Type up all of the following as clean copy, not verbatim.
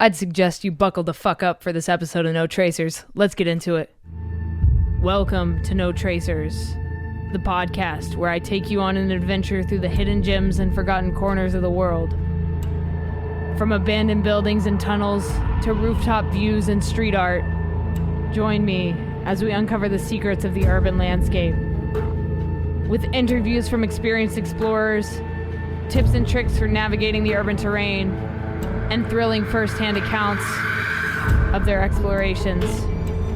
I'd suggest you buckle the fuck up for this episode of No Tracers. Let's get into it. Welcome to No Tracers, the podcast where I take you on an adventure through the hidden gems and forgotten corners of the world. From abandoned buildings and tunnels to rooftop views and street art, join me as we uncover the secrets of the urban landscape. With interviews from experienced explorers, tips and tricks for navigating the urban terrain, and thrilling first-hand accounts of their explorations.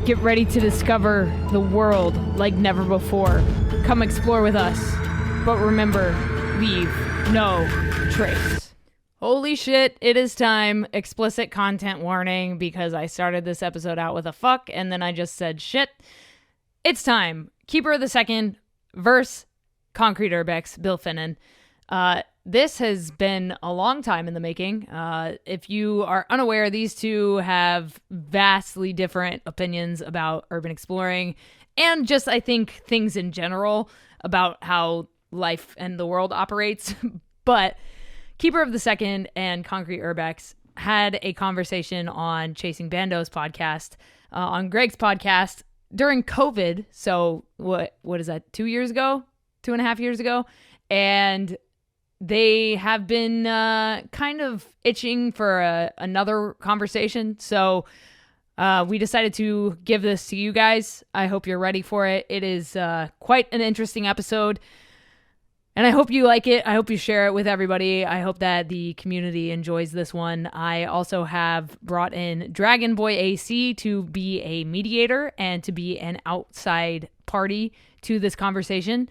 Get ready to discover the world like never before. Come explore with us. But remember, leave no trace. Holy shit, it is time. Explicit content warning, because I started this episode out with a fuck and then I just said shit. It's time. Keeper of the Second versus Concrete Urbex, Bill Finnan. This has been a long time in the making. If you are unaware, these two have vastly different opinions about urban exploring and just, I think, things in general about how life and the world operates. But Keeper of the Second and Concrete Urbex had a conversation on Chasing Bando's podcast, on Greg's podcast during COVID. So what is that, 2 years ago? 2.5 years ago? And they have been kind of itching for another conversation. So we decided to give this to you guys. I hope you're ready for it. It is quite an interesting episode. And I hope you like it. I hope you share it with everybody. I hope that the community enjoys this one. I also have brought in DragonboyAC to be a mediator and to be an outside party to this conversation.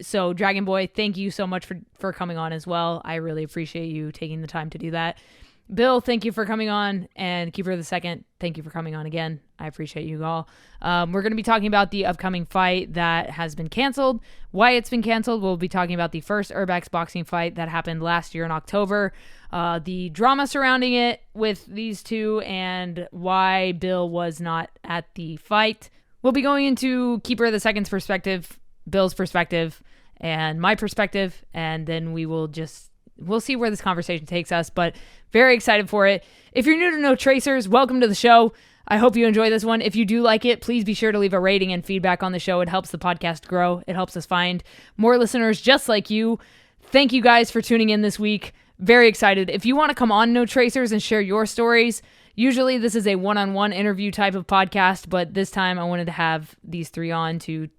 So Dragon Boy, thank you so much for coming on as well. I really appreciate you taking the time to do that. Bill, thank you for coming on. And Keeper of the Second, thank you for coming on again. I appreciate you all. We're going to be talking about the upcoming fight that has been canceled, why it's been canceled. We'll be talking about the first Urbex boxing fight that happened last year in October, the drama surrounding it with these two, and why Bill was not at the fight. We'll be going into Keeper of the Second's perspective, Bill's perspective, and my perspective, and then we'll see where this conversation takes us, but very excited for it. If you're new to No Tracers, welcome to the show. I hope you enjoy this one. If you do like it, please be sure to leave a rating and feedback on the show. It helps the podcast grow. It helps us find more listeners just like you. Thank you guys for tuning in this week. Very excited. If you want to come on No Tracers and share your stories, usually this is a one-on-one interview type of podcast, but this time I wanted to have these three on to,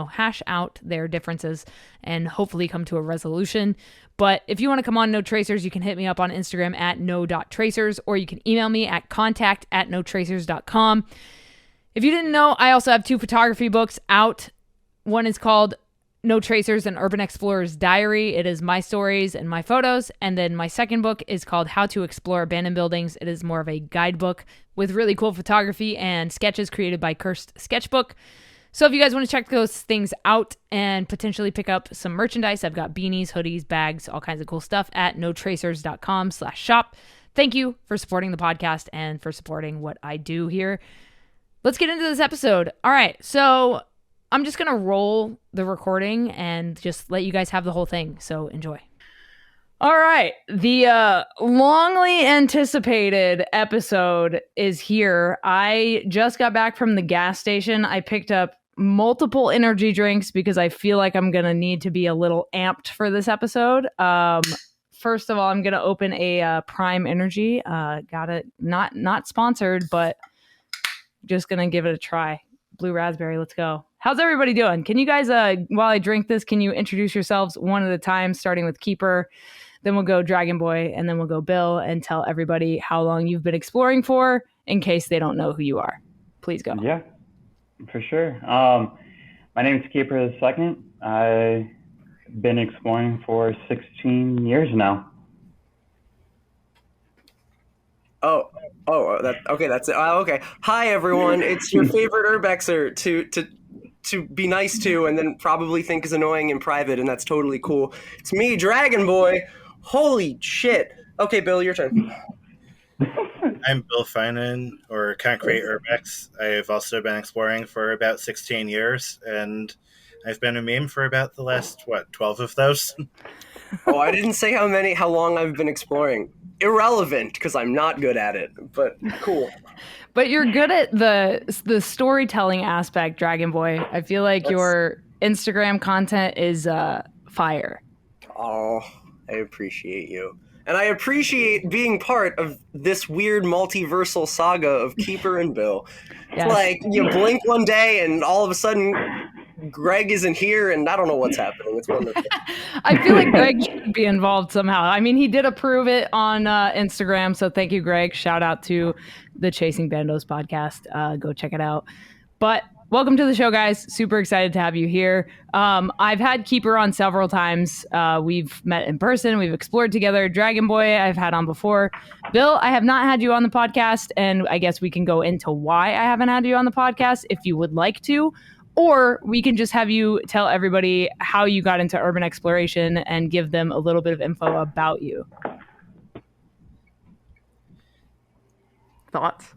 hash out their differences and hopefully come to a resolution. But if you want to come on No Tracers, you can hit me up on Instagram at no.tracers, or you can email me at contact@notracers.com. If you didn't know, I also have 2 photography books out. One is called No Tracers, an Urban Explorer's Diary. It is my stories and my photos. And then my second book is called How to Explore Abandoned Buildings. It is more of a guidebook with really cool photography and sketches created by Cursed Sketchbook. So if you guys want to check those things out and potentially pick up some merchandise, I've got beanies, hoodies, bags, all kinds of cool stuff at notracers.com/shop. Thank you for supporting the podcast and for supporting what I do here. Let's get into this episode. All right, so I'm just going to roll the recording and just let you guys have the whole thing. So enjoy. All right. The longly anticipated episode is here. I just got back from the gas station. I picked up multiple energy drinks because I feel like I'm going to need to be a little amped for this episode. First of all, I'm going to open a Prime Energy. Got it. Not sponsored, but just going to give it a try. Blue raspberry. Let's go. How's everybody doing? Can you guys, while I drink this, can you introduce yourselves one at a time, starting with Keeper? Then we'll go Dragon Boy, and then we'll go Bill, and tell everybody how long you've been exploring for, in case they don't know who you are. Please go. Yeah, for sure. My name is Keeper of the Second. I've been exploring for 16 years now. That's it. Okay. Hi, everyone. It's your favorite Urbexer to be nice to and then probably think is annoying in private, and that's totally cool. It's me, Dragon Boy. Holy shit. Okay, Bill, your turn. I'm Bill Finan, or Concrete Urbex. I've also been exploring for about 16 years, and I've been a meme for about the last, 12 of those? Oh, I didn't say how long I've been exploring. irrelevant because I'm not good at it, but cool. But you're good at the storytelling aspect, Dragon Boy. I feel like your Instagram content is fire. Oh, I appreciate you. And I appreciate being part of this weird multiversal saga of Keeper and Bill. It's Yes. like you blink one day and all of a sudden Greg isn't here and I don't know what's happening. It's wonderful. I feel like Greg should be involved somehow. I mean, he did approve it on Instagram, so thank you, Greg. Shout out to the Chasing Bandos podcast. Go check it out. But welcome to the show, guys. Super excited to have you here. I've had Keeper on several times. We've met in person. We've explored together. Dragon Boy, I've had on before. Bill, I have not had you on the podcast, and I guess we can go into why I haven't had you on the podcast if you would like to. Or we can just have you tell everybody how you got into urban exploration and give them a little bit of info about you. Thoughts?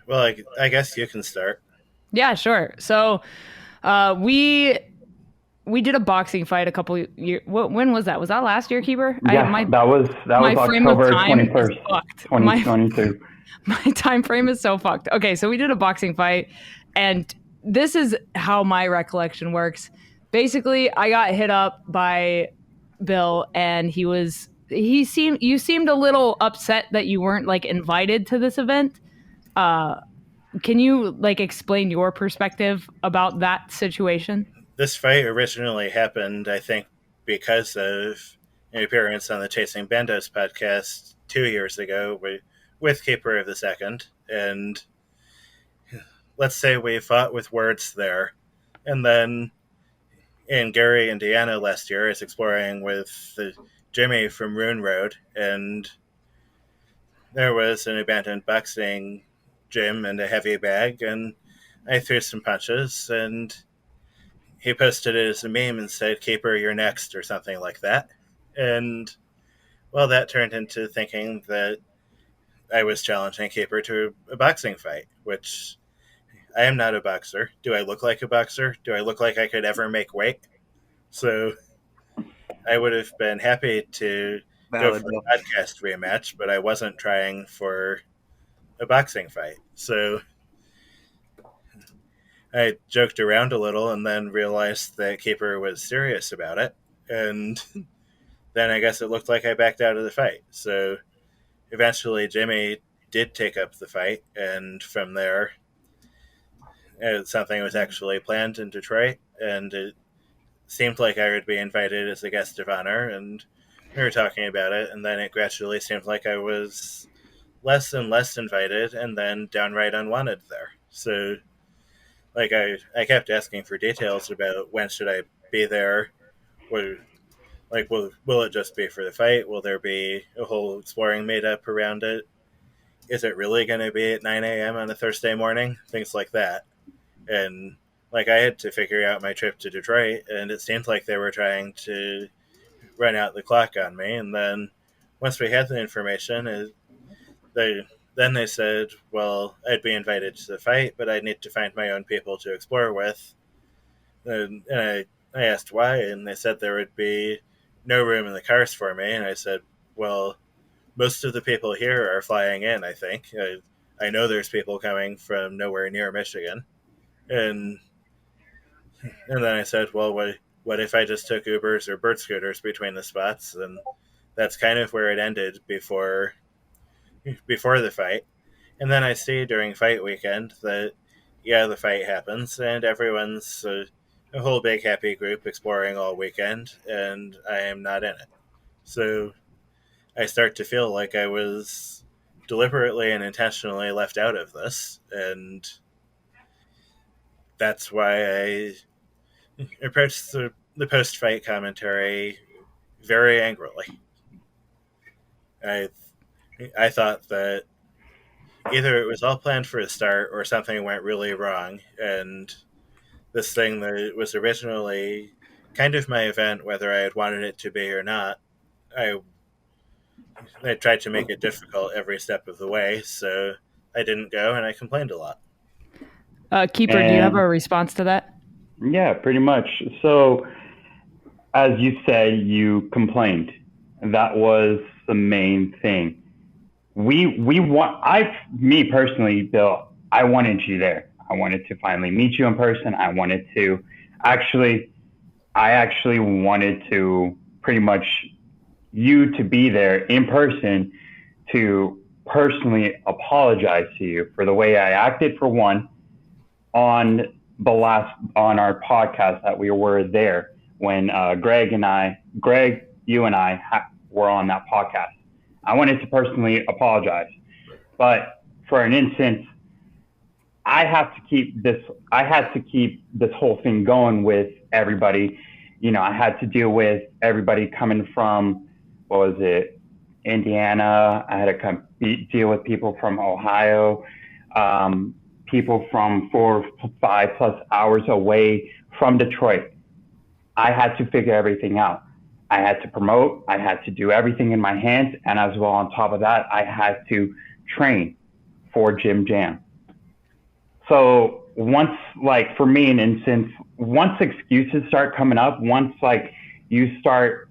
Well, I guess you can start. Yeah, sure. So we did a boxing fight a couple years. When was that? Was that last year, Keeper? Yeah, that was October 21st, 2022. My time frame is so fucked. Okay, so we did a boxing fight, and this is how my recollection works. Basically, I got hit up by Bill, and you seemed a little upset that you weren't like invited to this event. Can you like explain your perspective about that situation? This fight originally happened, I think, because of an appearance on the Chasing Bandos podcast 2 years ago with Keeper of the Second. And let's say we fought with words there. And then in Gary, Indiana last year, I was exploring with Jimmy from Rune Road, and there was an abandoned boxing gym and a heavy bag, and I threw some punches, and he posted it as a meme and said, "Keeper, you're next," or something like that. And, well, that turned into thinking that I was challenging Keeper to a boxing fight, which I am not a boxer. Do I look like a boxer? Do I look like I could ever make weight? So I would have been happy to go for a podcast rematch, but I wasn't trying for a boxing fight. So I joked around a little and then realized that Keeper was serious about it. And then I guess it looked like I backed out of the fight. So eventually Jimmy did take up the fight. And from there, something was actually planned in Detroit. And it seemed like I would be invited as a guest of honor. And we were talking about it. And then it gradually seemed like I was less and less invited and then downright unwanted there. So like I kept asking for details about when should I be there. Will it just be for the fight? Will there be a whole exploring meetup around it? Is it really going to be at 9 a.m. on a Thursday morning? Things like that. And like I had to figure out my trip to Detroit, and it seemed like they were trying to run out the clock on me. And then once we had the information, then they said, well, I'd be invited to the fight, but I'd need to find my own people to explore with. And I asked why, and they said there would be no room in the cars for me. And I said, well, most of the people here are flying in, I think. I know there's people coming from nowhere near Michigan. And then I said, well, what if I just took Ubers or bird scooters between the spots? And that's kind of where it ended before the fight. And then I see during fight weekend that, yeah, the fight happens and everyone's a whole big happy group exploring all weekend, and I am not in it. So I start to feel like I was deliberately and intentionally left out of this, and that's why I approached the post-fight commentary very angrily. I thought that either it was all planned for a start or something went really wrong, and this thing that was originally kind of my event, whether I had wanted it to be or not, I tried to make it difficult every step of the way, so I didn't go, and I complained a lot. Keeper, do you have a response to that? Yeah, pretty much. So, as you say, you complained. That was the main thing. Me personally, Bill, I wanted you there. I wanted to finally meet you in person. I actually wanted to pretty much you to be there in person to personally apologize to you for the way I acted, for one, on our podcast that we were there when Greg, you and I were on that podcast. I wanted to personally apologize, but for an instance, I had to keep this whole thing going with everybody. I had to deal with everybody coming from, what was it, Indiana. I had to deal with people from Ohio, people from 4 or 5 plus hours away from Detroit. I had to figure everything out. I had to promote. I had to do everything in my hands. And as well, on top of that, I had to train for Gym Jam. So once, like, for me, an instance, once excuses start coming up, once, like, you start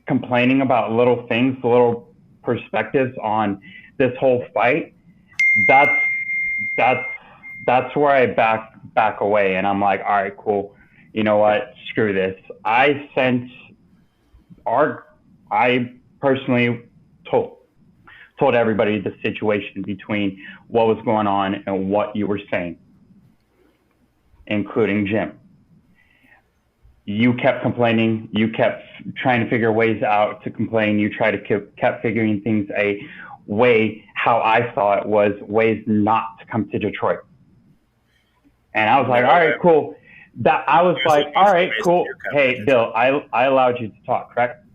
complaining about little things, little perspectives on this whole fight, that's where I back away. And I'm like, all right, cool. You know what? Screw this. I personally told everybody the situation between what was going on and what you were saying, including Jim. You kept complaining. You kept trying to figure ways out to complain. You kept figuring things a way how I saw it was ways not to come to Detroit. And I was like, all right, cool. All right, cool. Hey, Bill, I allowed you to talk, correct?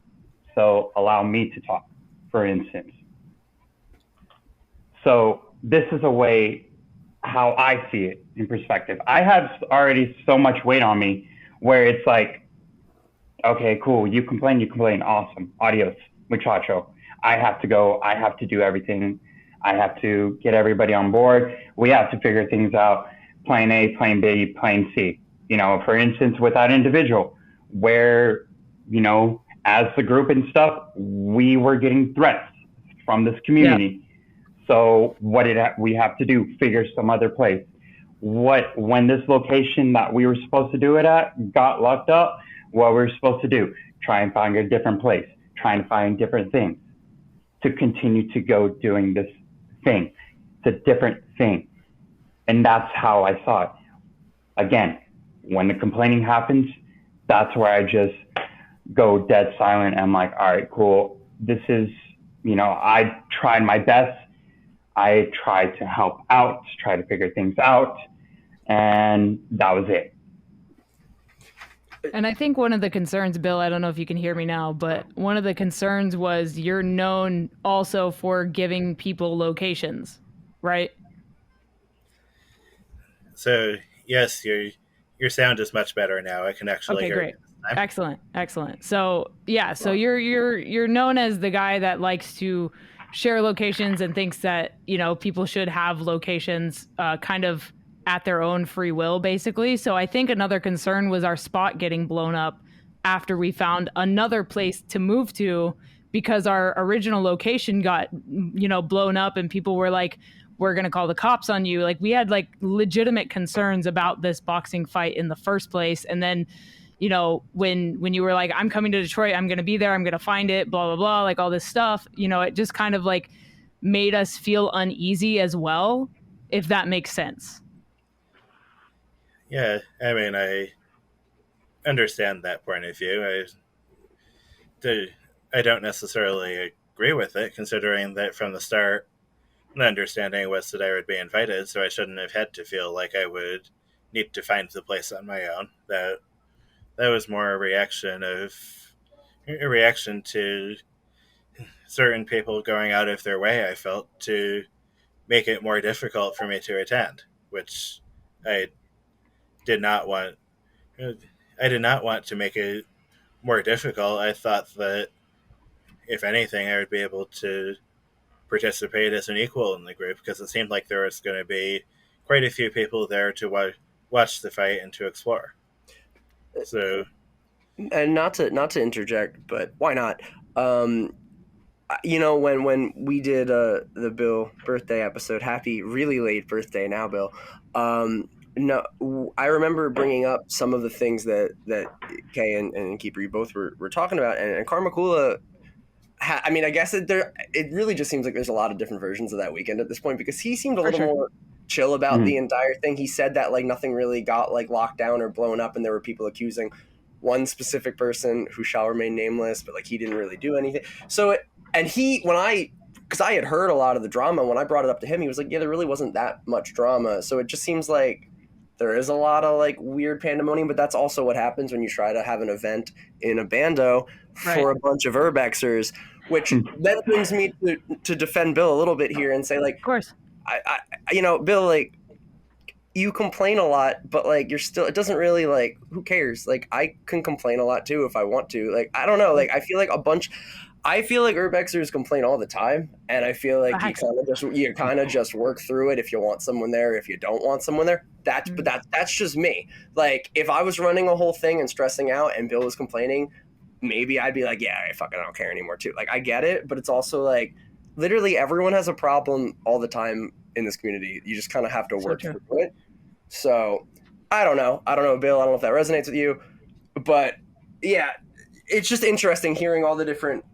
So allow me to talk, for instance. So this is a way how I see it in perspective. I have already so much weight on me where it's like, okay, cool. You complain. Awesome. Adios, muchacho. I have to go. I have to do everything. I have to get everybody on board. We have to figure things out. Plan A, plan B, plan C. For instance, with that individual where, as the group and stuff, we were getting threats from this community. Yeah. So what did we have to do? Figure some other place. When this location that we were supposed to do it at got locked up, what we were supposed to do? Try and find a different place. Try and find different things to continue to go doing this thing. It's a different thing. And that's how I saw it. Again, when the complaining happens, that's where I just go dead silent. And I'm like, all right, cool. This is, I tried my best. I tried to help out, try to figure things out. And that was it. And I think one of the concerns, Bill, I don't know if you can hear me now, but one of the concerns was you're known also for giving people locations, right? So, yes, your sound is much better now. I can actually hear great. You. Excellent. So, yeah, so you're known as the guy that likes to share locations and thinks that, people should have locations kind of at their own free will, basically. So I think another concern was our spot getting blown up after we found another place to move to, because our original location got, blown up and people were like, we're going to call the cops on you. Like, we had like legitimate concerns about this boxing fight in the first place. And then, when you were like, I'm coming to Detroit, I'm going to be there, I'm going to find it, blah, blah, blah, like all this stuff, it just kind of like made us feel uneasy as well, if that makes sense. Yeah, I mean, I understand that point of view. I don't necessarily agree with it, considering that from the start, the understanding was that I would be invited, so I shouldn't have had to feel like I would need to find the place on my own. That was more a reaction to certain people going out of their way, I felt, to make it more difficult for me to attend, which I did not want. I did not want to make it more difficult. I thought that, if anything, I would be able to participate as an equal in the group, because it seemed like there was going to be quite a few people there to watch the fight and to explore. So, and not to interject, but why not? you know, when we did the Bill birthday episode, happy really late birthday now, Bill. No, I remember bringing up some of the things that Kay and Keeper, you both were talking about, and Karmakula. I mean, I guess it really just seems like there's a lot of different versions of that weekend at this point, because he seemed a little more chill about the entire thing. He said that like nothing really got like locked down or blown up, and there were people accusing one specific person who shall remain nameless, but like he didn't really do anything. So because I had heard a lot of the drama, when I brought it up to him, he was like, yeah, there really wasn't that much drama. So it just seems like there is a lot of like weird pandemonium, but that's also what happens when you try to have an event in a bando for a bunch of Urbexers, which then brings me to defend Bill a little bit here and say, like, of course, I you know, Bill, like, you complain a lot, but like you're still, it doesn't really, like, who cares? Like, I can complain a lot too if I want to. Like, I don't know, like I feel like Urbexers complain all the time, and I feel like you kind of just work through it if you want someone there, if you don't want someone there. But that's just me. Like, if I was running a whole thing and stressing out and Bill was complaining, maybe I'd be like, yeah, I don't care anymore too. Like, I get it, but it's also like literally everyone has a problem all the time in this community. You just kind of have to work through it. So I don't know, Bill, I don't know if that resonates with you, but yeah, it's just interesting hearing all the different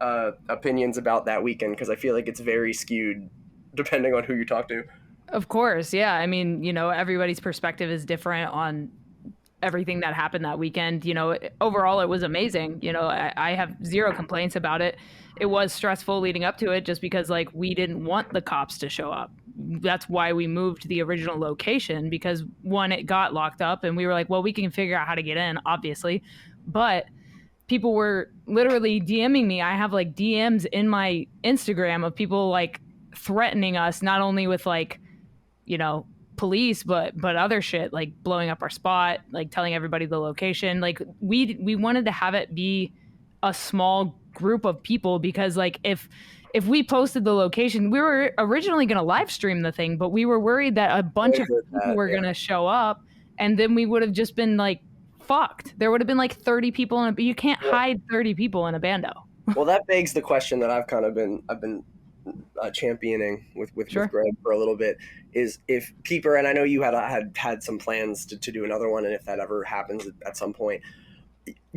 opinions about that weekend, because I feel like it's very skewed depending on who you talk to. Of course, yeah. I mean, you know, everybody's perspective is different on everything that happened that weekend. You know, overall, it was amazing. You know, I have zero complaints about it. It was stressful leading up to it just because, like, we didn't want the cops to show up. That's why we moved the original location, because one, it got locked up, and we were like, well, we can figure out how to get in, obviously. But people were literally DMing me. I have like DMs in my Instagram of people like threatening us, not only with like, you know, police, but other shit, like blowing up our spot, like telling everybody the location. Like we wanted to have it be a small group of people, because like if we posted the location, we were originally going to live stream the thing, but we were worried that a bunch of people were going to show up, and then we would have just been like fucked. There would have been like 30 people but you can't hide 30 people in a bando. Well, that begs the question that I've been championing with Greg for a little bit, is if Keeper, and I know you had some plans to do another one, and if that ever happens at some point,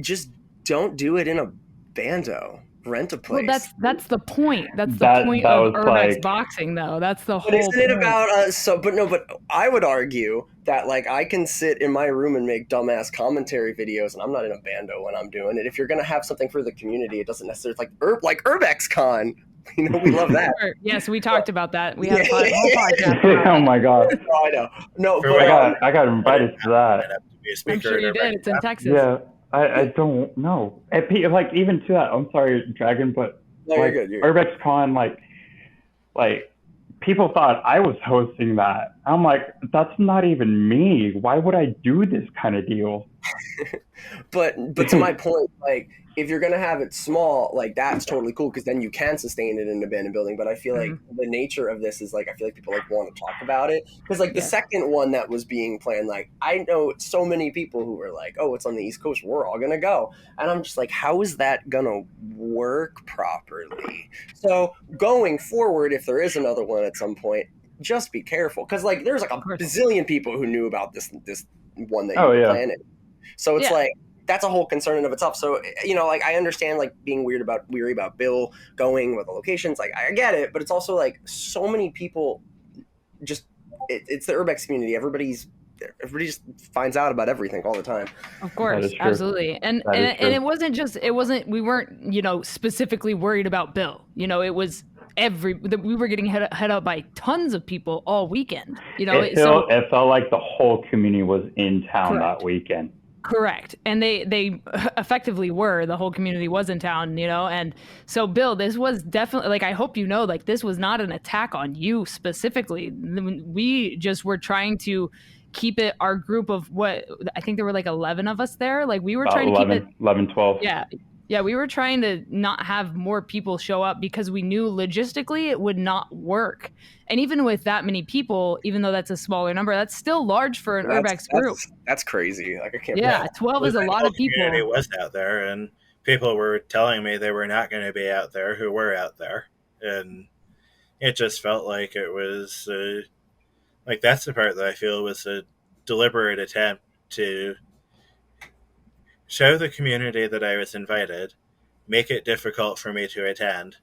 just don't do it in a bando. Rent a place. Well, that's the point. That's the point of Urbex boxing, though. That's the whole. But isn't it point. about But I would argue that like I can sit in my room and make dumbass commentary videos, and I'm not in a bando when I'm doing it. If you're gonna have something for the community, it doesn't necessarily like Urbex Con. You know, we love that. Yes, we talked about that. We had a whole podcast. Oh my god! I know. No, but I got invited to that. I'm sure you did. It's in Texas. Yeah. I don't know. Like, even to that, I'm sorry, Dragon, but like, Urbex Con, like people thought I was hosting that. I'm like, that's not even me. Why would I do this kind of deal? but to my point, like, if you're gonna have it small, like, that's totally cool, because then you can sustain it in an abandoned building. But I feel like the nature of this is like, I feel like people like want to talk about it, because like the second one that was being planned, like, I know so many people who were like, oh, it's on the East Coast, we're all gonna go, and I'm just like, how is that gonna work properly? So going forward, if there is another one at some point, just be careful, because like there's like a bazillion people who knew about this one that you were planning. So it's like, that's a whole concern in of itself. So, you know, like, I understand like being weary about Bill going with the locations. Like, I get it, but it's also like so many people just, it's the Urbex community. Everybody just finds out about everything all the time. Of course, absolutely. And we weren't, you know, specifically worried about Bill. You know, it was we were getting head up by tons of people all weekend. You know, it felt like the whole community was in town that weekend. Correct. And they effectively were. The whole community was in town, you know? And so, Bill, this was definitely, like, I hope you know, like, this was not an attack on you specifically. We just were trying to keep it our group of what, I think there were like 11 of us there. Like, we were trying to keep it 11, 12. Yeah, we were trying to not have more people show up because we knew logistically it would not work. And even with that many people, even though that's a smaller number, that's still large for an Urbex group. That's crazy. Like, I can't. Yeah, 12 is a lot of people. Community was out there, and people were telling me they were not going to be out there who were out there. And it just felt like it was, like, that's the part that I feel was a deliberate attempt to show the community that I was invited, make it difficult for me to attend,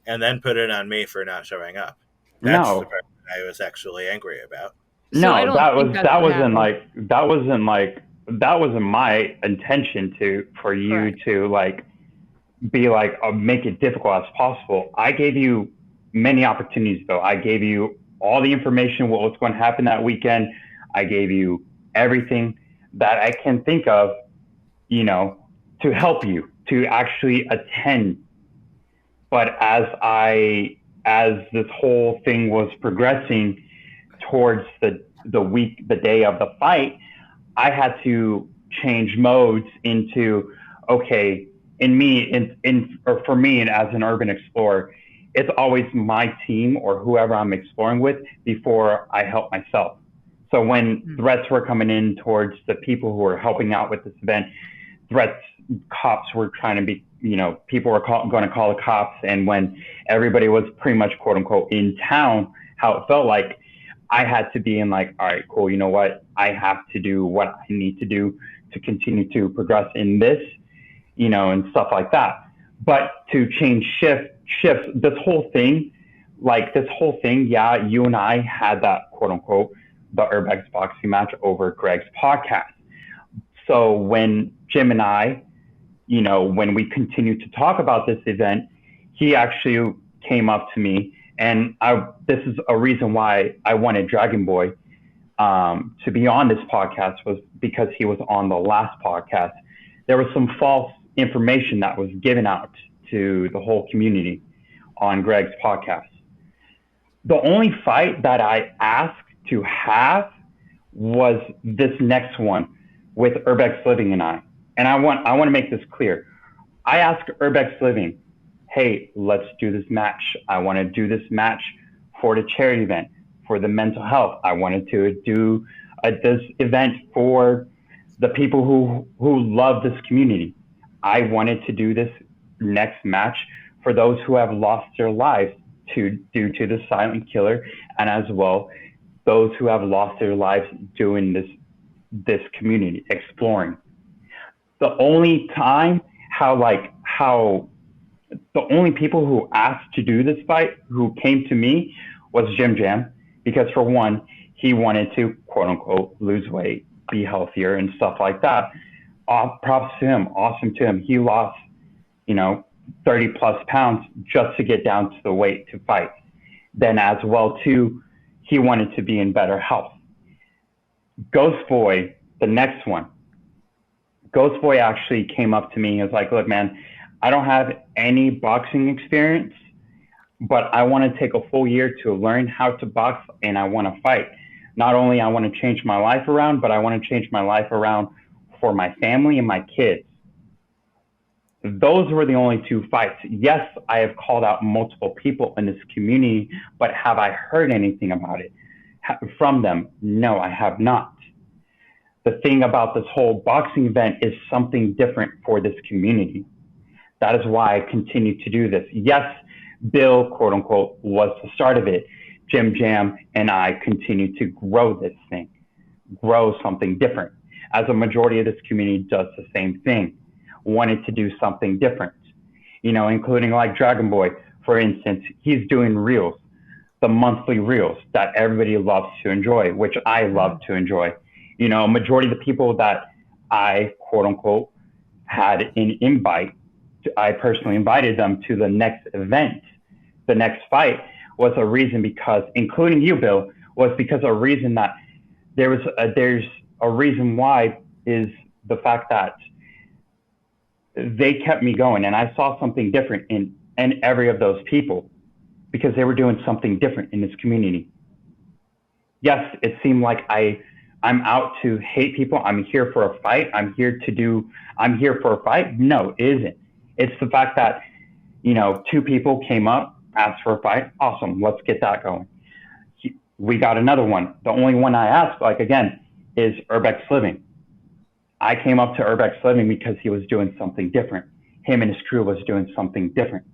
and then put it on me for not showing up. That's the No, part that I was actually angry about. So I no, don't think that's that what wasn't happened. that wasn't my intention for you Correct. to like be like make it difficult as possible. I gave you many opportunities though. I gave you all the information what was going to happen that weekend. I gave you everything that I can think of, you know, to help you to actually attend. But as this whole thing was progressing towards the day of the fight, I had to change modes into, okay, or for me, and as an urban explorer, it's always my team or whoever I'm exploring with before I help myself. So when threats were coming in towards the people who were helping out with this event, cops were trying to be, people were going to call the cops. And when everybody was pretty much, quote unquote, in town, how it felt like, I had to be in like, all right, cool. You know what? I have to do what I need to do to continue to progress in this, and stuff like that. But to change shifts, this whole thing, yeah, you and I had that, quote unquote, the Urbex boxing match over Greg's podcast. So when Jim and I, when we continued to talk about this event, he actually came up to me, and this is a reason why I wanted Dragon Boy to be on this podcast, was because he was on the last podcast. There was some false information that was given out to the whole community on Greg's podcast. The only fight that I asked to have was this next one with Urbex Living and I. And I want to make this clear. I asked Urbex Living, hey, let's do this match. I want to do this match for the charity event, for the mental health. I wanted to do this event for the people who love this community. I wanted to do this next match for those who have lost their lives due to the silent killer, and as well those who have lost their lives doing this community exploring. The only time the only people who asked to do this fight who came to me was Jim Jam, because for one, he wanted to, quote unquote, lose weight, be healthier and stuff like that. Props to him, awesome to him. He lost, 30 plus pounds just to get down to the weight to fight. Then as well too, he wanted to be in better health. Ghost Boy, the next one. Ghost Boy actually came up to me and was like, look, man, I don't have any boxing experience, but I want to take a full year to learn how to box, and I want to fight. Not only I want to change my life around, but I want to change my life around for my family and my kids. Those were the only two fights. Yes, I have called out multiple people in this community, but have I heard anything about it from them? No, I have not. The thing about this whole boxing event is something different for this community. That is why I continue to do this. Yes, Bill, quote unquote, was the start of it. Jim Jam and I continue to grow this thing, grow something different. As a majority of this community does the same thing, wanted to do something different, including like Dragon Boy, for instance. He's doing reels, the monthly reels that everybody loves to enjoy, which I love to enjoy. A majority of the people that I, quote unquote, had an invite, I personally invited them to the next event. The next fight was a reason because, including you, Bill, was because a reason that there's a reason why is the fact that they kept me going, and I saw something different in every of those people, because they were doing something different in this community. Yes, it seemed like I'm out to hate people. I'm here for a fight. I'm here for a fight. No, it isn't. It's the fact that, two people came up, asked for a fight. Awesome. Let's get that going. We got another one. The only one I asked, again, is Urbex Living. I came up to Urbex Living because he was doing something different. him and his crew was doing something different.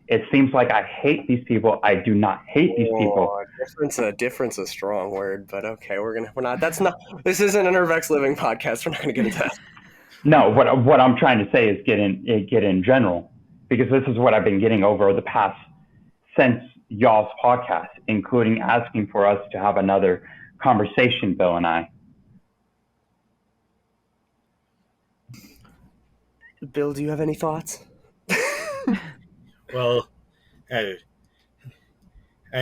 It seems like I hate these people. I do not hate these people. Difference is a strong word, but okay, this isn't an Urbex Living podcast. We're not gonna get into that. No, what I'm trying to say is get in general, because this is what I've been getting over the past since y'all's podcast, including asking for us to have another conversation, Bill and I. Bill, do you have any thoughts? Well, I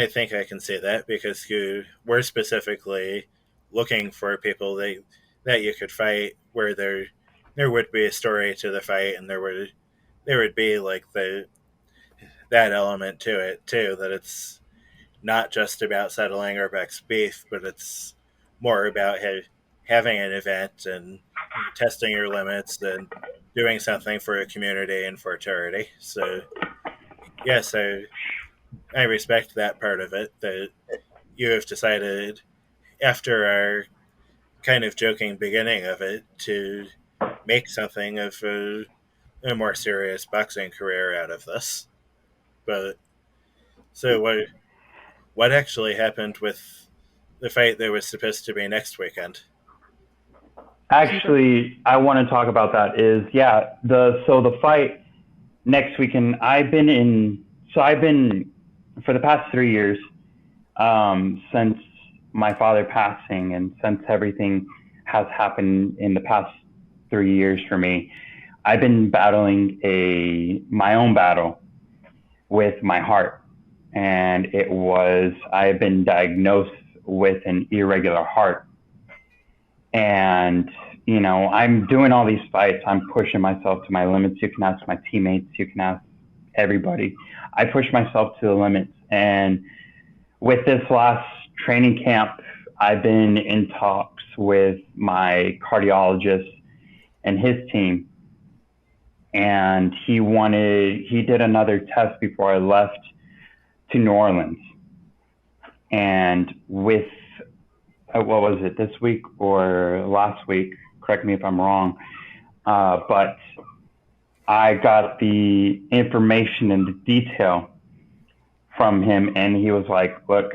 think I can say that because we're specifically looking for people that you could fight where there would be a story to the fight, and there would be like that element to it too, that it's not just about settling Urbex beef, but it's more about having an event and testing your limits and doing something for a community and for charity. So yes, I respect that part of it, that you have decided after our kind of joking beginning of it to make something of a more serious boxing career out of this. But so what actually happened with the fight that was supposed to be next weekend? Actually, I want to talk about that. The fight next weekend. I've been for the past 3 years, since my father passing and since everything has happened in the past 3 years for me, I've been battling my own battle with my heart. And I've been diagnosed with an irregular heart. And, I'm doing all these fights. I'm pushing myself to my limits. You can ask my teammates. You can ask everybody. I push myself to the limits. And with this last training camp, I've been in talks with my cardiologist and his team. And he did another test before I left to New Orleans. And with, what was it, this week or last week? Correct me if I'm wrong. But I got the information and the detail from him, and he was like, look,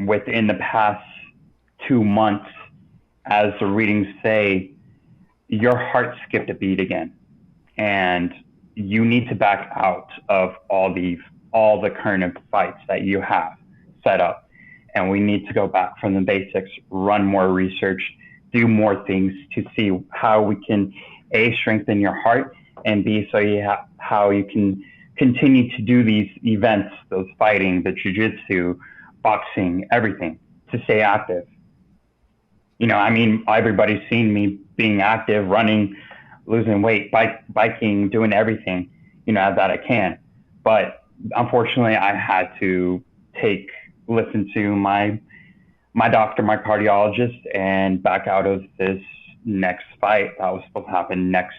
within the past 2 months, as the readings say, your heart skipped a beat again. And you need to back out of all the current fights that you have set up. And we need to go back from the basics, run more research, do more things to see how we can A, strengthen your heart, and B, how you can continue to do these events, those fighting, the jiu-jitsu, boxing, everything, to stay active. Everybody's seen me being active, running, losing weight, biking, doing everything, that I can. But unfortunately, I had to listen to my doctor, my cardiologist, and back out of this next fight that was supposed to happen next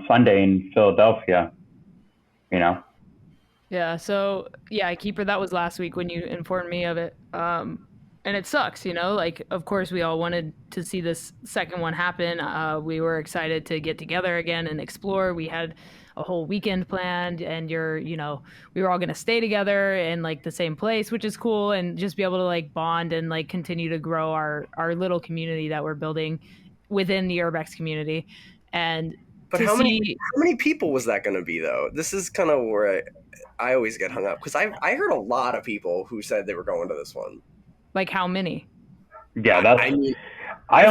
Sunday in Philadelphia, Yeah, so, Keeper, that was last week when you informed me of it. And it sucks, of course we all wanted to see this second one happen. We were excited to get together again and explore. We had a whole weekend planned, and we were all going to stay together in the same place, which is cool, and just be able to bond and continue to grow our little community that we're building within the Urbex community. But how many people was that going to be, though? This is kind of where I always get hung up, because I heard a lot of people who said they were going to this one. Like how many? Yeah, that's. I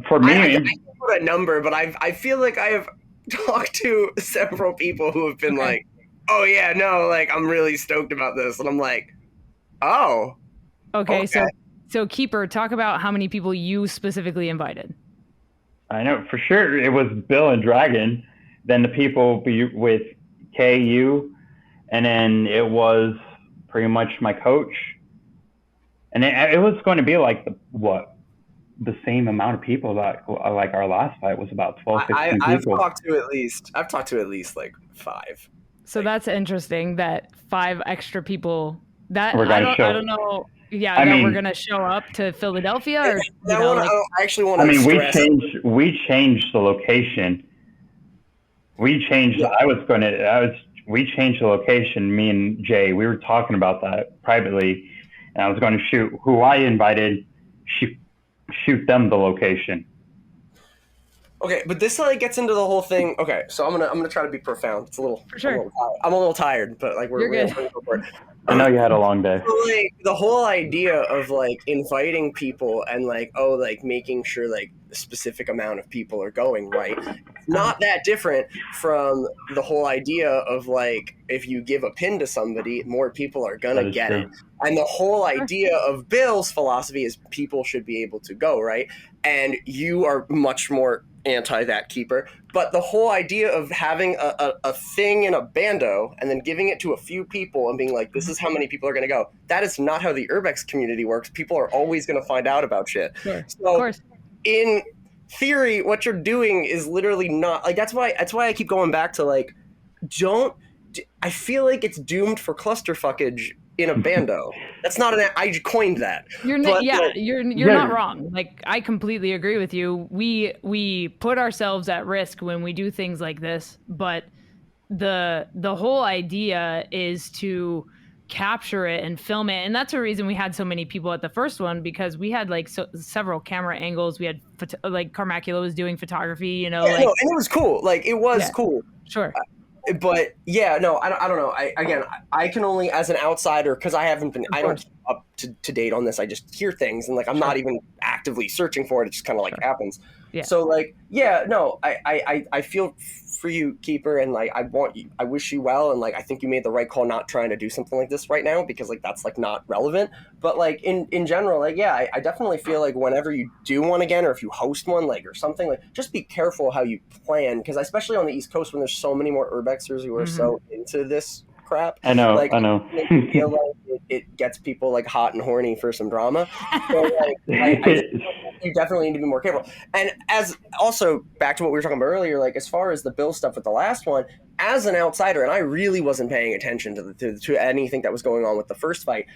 put a number, but I feel like I have talked to several people who have been like, "Oh yeah, no, I'm really stoked about this," and I'm like, "Oh, okay." So Keeper, talk about how many people you specifically invited. I know for sure it was Bill and Dragon, then the people with KU, and then it was pretty much my coach. And it was going to be the same amount of people that our last fight was about 12, 15 people. I've talked to at least 5. So that's interesting that 5 extra people that I don't know. Yeah, we're gonna show up to Philadelphia. Or, I actually want to. We changed the location We changed. Yeah. We changed the location. Me and Jay, we were talking about that privately, and I was going to shoot who I invited. Shoot them the location. Okay, but this like gets into the whole thing. Okay, so I'm gonna try to be profound. It's a little. For sure. I'm a little tired, but like You're good. gonna go for it. I know you had a long day. So, like the whole idea of like inviting people and like like making sure like a specific amount of people are going, right? Not that different from the whole idea of like if you give a pin to somebody, more people are gonna get it. And the whole idea of Bill's philosophy is people should be able to go, right? And you are much more anti that, Keeper. But the whole idea of having a thing in a bando and then giving it to a few people and being like, this is how many people are going to go, that is not how the Urbex community works. People are always going to find out about shit. Sure. So Of course. in theory, what you're doing is literally not like that's why I keep going back to like I feel like it's doomed for clusterfuckage in a bando. That's not I coined that. You're not wrong. Like I completely agree with you. We put ourselves at risk when we do things like this, but the whole idea is to capture it and film it, and that's the reason we had so many people at the first one, because we had like several camera angles. We had like Carmacula was doing photography, you know, and it was cool. Like it was cool. Sure. But yeah, no, I don't know. I can only as an outsider, because I don't keep up to date on this. I just hear things and like I'm not even actively searching for it. It just kind of like happens. Yeah. So like I feel for you, Keeper, and like I wish you well, and like I think you made the right call not trying to do something like this right now, because like that's like not relevant. But like in general, like I definitely feel like whenever you do one again, or if you host one like or something, like just be careful how you plan, because especially on the East Coast when there's so many more urbexers who are so into this crap. I know. I feel like it gets people like hot and horny for some drama. So like, you definitely need to be more careful. And as also back to what we were talking about earlier, like as far as the Bill stuff with the last one, as an outsider, and I really wasn't paying attention to anything that was going on with the first fight.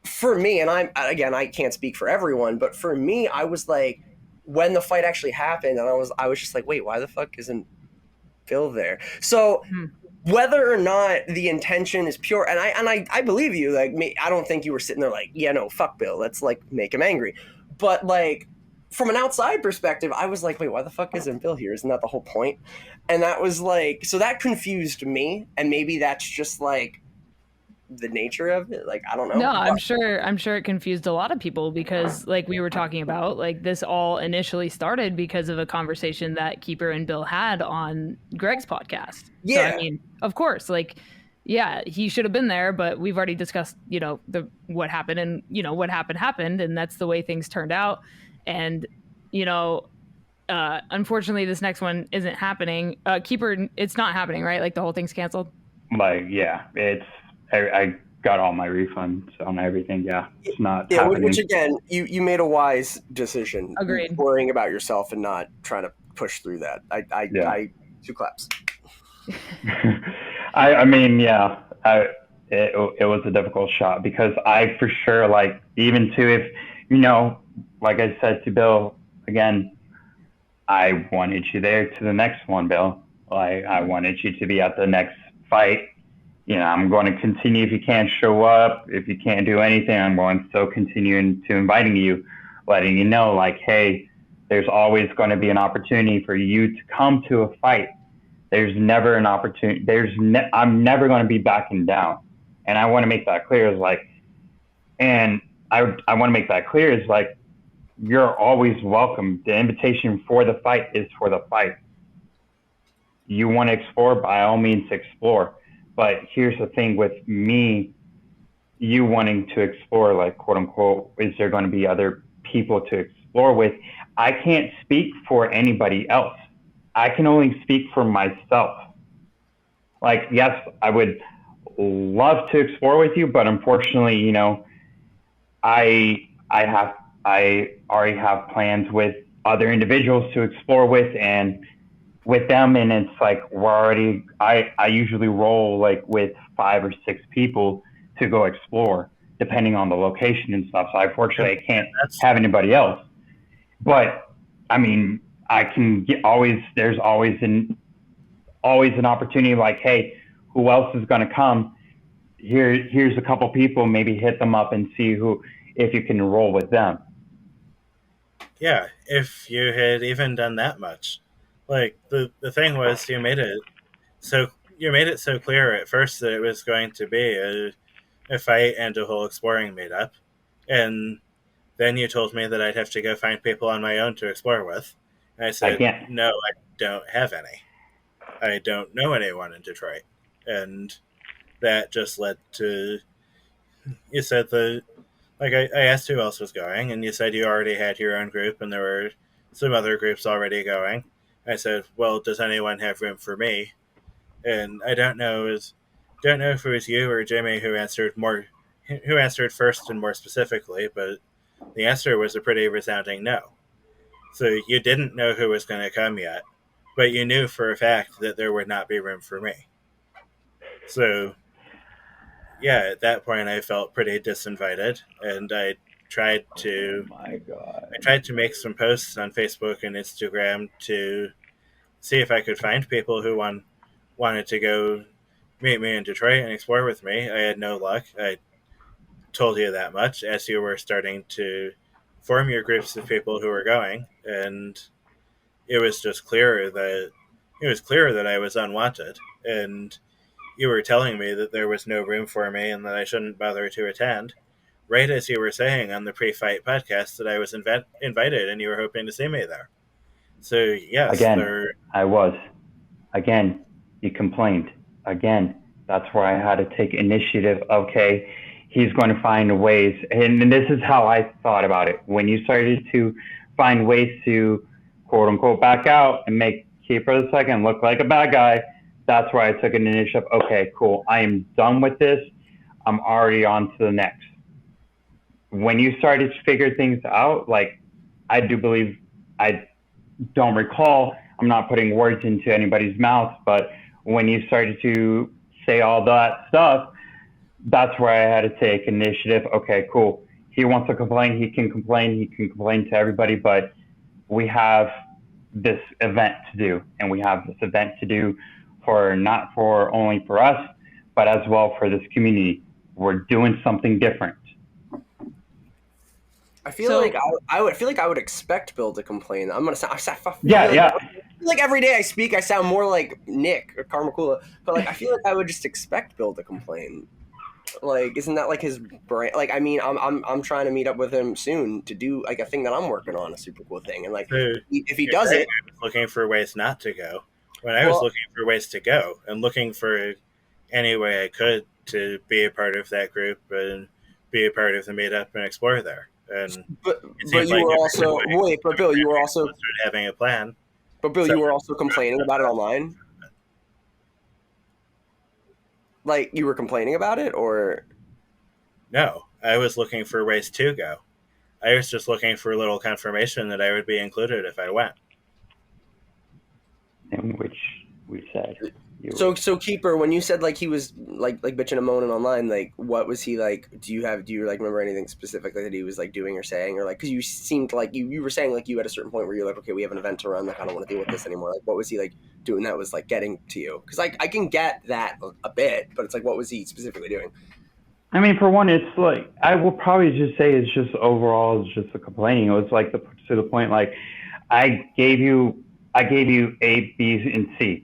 For me, and I can't speak for everyone, but for me, I was like, when the fight actually happened, and I was just like, wait, why the fuck isn't Bill there? So. Whether or not the intention is pure, and I believe you, like me, I don't think you were sitting there like, yeah, no, fuck Bill, let's like make him angry. But like from an outside perspective, I was like, wait, why the fuck isn't Bill here? Isn't that the whole point? And that was like, so that confused me, and maybe that's just like the nature of it. Like I don't know. No, I'm sure it confused a lot of people, because like we were talking about, like this all initially started because of a conversation that Keeper and Bill had on Greg's podcast. Yeah. So, I mean, of course, like, yeah, he should have been there, but we've already discussed, you know, what happened, and you know what happened, and that's the way things turned out. And you know, unfortunately, this next one isn't happening. Keeper, it's not happening, right? Like the whole thing's canceled. Like I got all my refunds on everything. Yeah, it's not happening. Which again, you made a wise decision. Agreed. Worrying about yourself and not trying to push through that. I two claps. I mean, yeah, it was a difficult shot, because I for sure, like, even too, if, you know, like I said to Bill, again, I wanted you there to the next one, Bill. Like, I wanted you to be at the next fight. You know, I'm going to continue. If you can't show up, if you can't do anything, I'm going to still continue to inviting you, letting you know, like, hey, there's always going to be an opportunity for you to come to a fight. There's never an opportunity. I'm never going to be backing down. And I want to make that clear, is like, and I want to make that clear, is like, you're always welcome. The invitation for the fight is for the fight. You want to explore, by all means explore. But here's the thing with me, you wanting to explore, like, quote unquote, is there going to be other people to explore with? I can't speak for anybody else. I can only speak for myself. Like, yes, I would love to explore with you, but unfortunately, you know, I already have plans with other individuals to explore with them, and it's like I usually roll like with 5 or 6 people to go explore, depending on the location and stuff. So unfortunately, I can't have anybody else. But I mean, I can get there's always always an opportunity like, hey, who else is going to come? Here's a couple people, maybe hit them up and see if you can roll with them. Yeah, if you had even done that much. Like, the thing was, you made it so clear at first that it was going to be a fight and a whole exploring meetup. And then you told me that I'd have to go find people on my own to explore with. And I said, no, I don't have any. I don't know anyone in Detroit. And that just led to, you said I asked who else was going, and you said you already had your own group, and there were some other groups already going. I said, well, does anyone have room for me? And I don't know if it was you or Jimmy who answered first and more specifically, but the answer was a pretty resounding no. So you didn't know who was going to come yet, but you knew for a fact that there would not be room for me. So, yeah, at that point I felt pretty disinvited, and I tried to make some posts on Facebook and Instagram to see if I could find people who wanted to go meet me in Detroit and explore with me. I had no luck. I told you that much as you were starting to form your groups of people who were going, and it was clear that I was unwanted, and you were telling me that there was no room for me and that I shouldn't bother to attend, right as you were saying on the pre-fight podcast that I was invited and you were hoping to see me there. So yes, I was. Again, you complained. Again, that's where I had to take initiative. Okay, he's going to find ways. And this is how I thought about it. When you started to find ways to, quote unquote, back out and make Keeper of the Second look like a bad guy, that's where I took an initiative. Okay, cool. I am done with this. I'm already on to the next. When you started to figure things out, like, I do believe, I don't recall, I'm not putting words into anybody's mouth, but when you started to say all that stuff, that's where I had to take initiative. Okay, cool. He wants to complain. He can complain to everybody, but we have this event to do, and we have this event to do not only for us, but as well for this community. We're doing something different. I feel like I would expect Bill to complain. I'm gonna sound. Yeah. Like every day I speak, I sound more like Nick or Karmakula, but like I feel like I would just expect Bill to complain. Like, isn't that like his brain? Like, I mean, I'm trying to meet up with him soon to do like a thing that I'm working on, a super cool thing, and like if he does it, I was looking for ways not to go. When I was looking for ways to go and looking for any way I could to be a part of that group and be a part of the meetup and explore there. And but you were also Bill, you were also having a plan. But Bill, you were also complaining about it online. Like, you were complaining about it, or? No, I was looking for ways to go. I was just looking for a little confirmation that I would be included if I went. In which we said. So Keeper, when you said like he was like bitching and moaning online, like what was he like? Do you like remember anything specifically that he was like doing or saying, or like, because you seemed like you were saying like you at a certain point where you're like, okay, we have an event to run, like I don't want to deal with this anymore. Like, what was he like doing that was like getting to you? Because like I can get that a bit, but it's like, what was he specifically doing? I mean, for one, it's like, I will probably just say it's just overall, it's just a complaining. It was like to the point, like I gave you A, B, and C.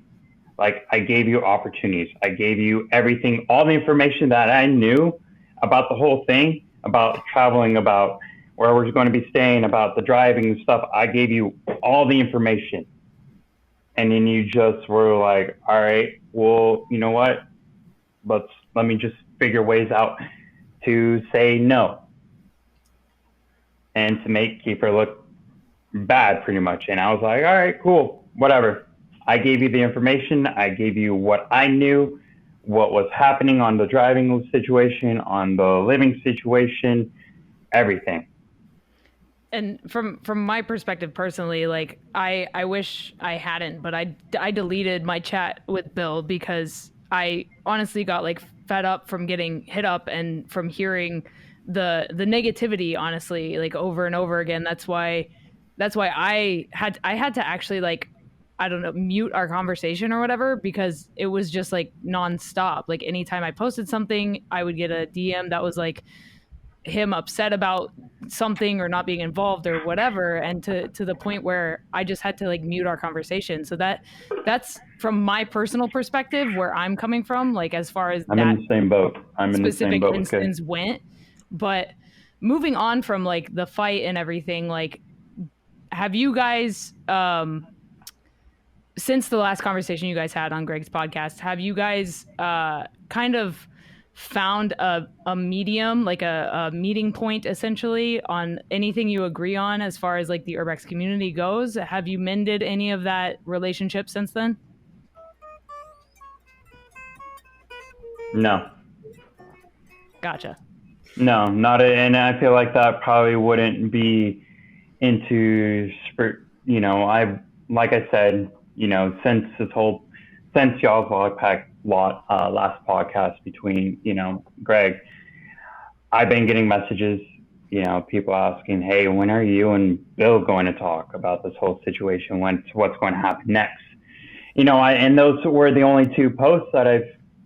Like, I gave you opportunities. I gave you everything, all the information that I knew about the whole thing, about traveling, about where we're going to be staying, about the driving and stuff. I gave you all the information. And then you just were like, all right, well, you know what? Let me just figure ways out to say no. And to make Keeper look bad, pretty much. And I was like, all right, cool, whatever. I gave you the information. I gave you what I knew, what was happening on the driving situation, on the living situation, everything. And from my perspective personally, like I wish I hadn't, but I deleted my chat with Bill because I honestly got like fed up from getting hit up and from hearing the negativity, honestly, like over and over again. That's why I had to actually like, I don't know, mute our conversation or whatever, because it was just like nonstop. Like anytime I posted something, I would get a DM that was like him upset about something or not being involved or whatever, and to the point where I just had to like mute our conversation. So that's from my personal perspective where I'm coming from, like as far as I'm that in the same boat. I'm in the same specific boat. instance went. But moving on from like the fight and everything, like have you guys since the last conversation you guys had on Greg's podcast, have you guys kind of found a medium, like a meeting point essentially on anything you agree on as far as like the Urbex community goes? Have you mended any of that relationship since then? No. Gotcha. No, not it. And I feel like that probably wouldn't be into, like I said, since y'all's last podcast between, Greg, I've been getting messages, people asking, hey, when are you and Bill going to talk about this whole situation? What's going to happen next? And those were the only two posts that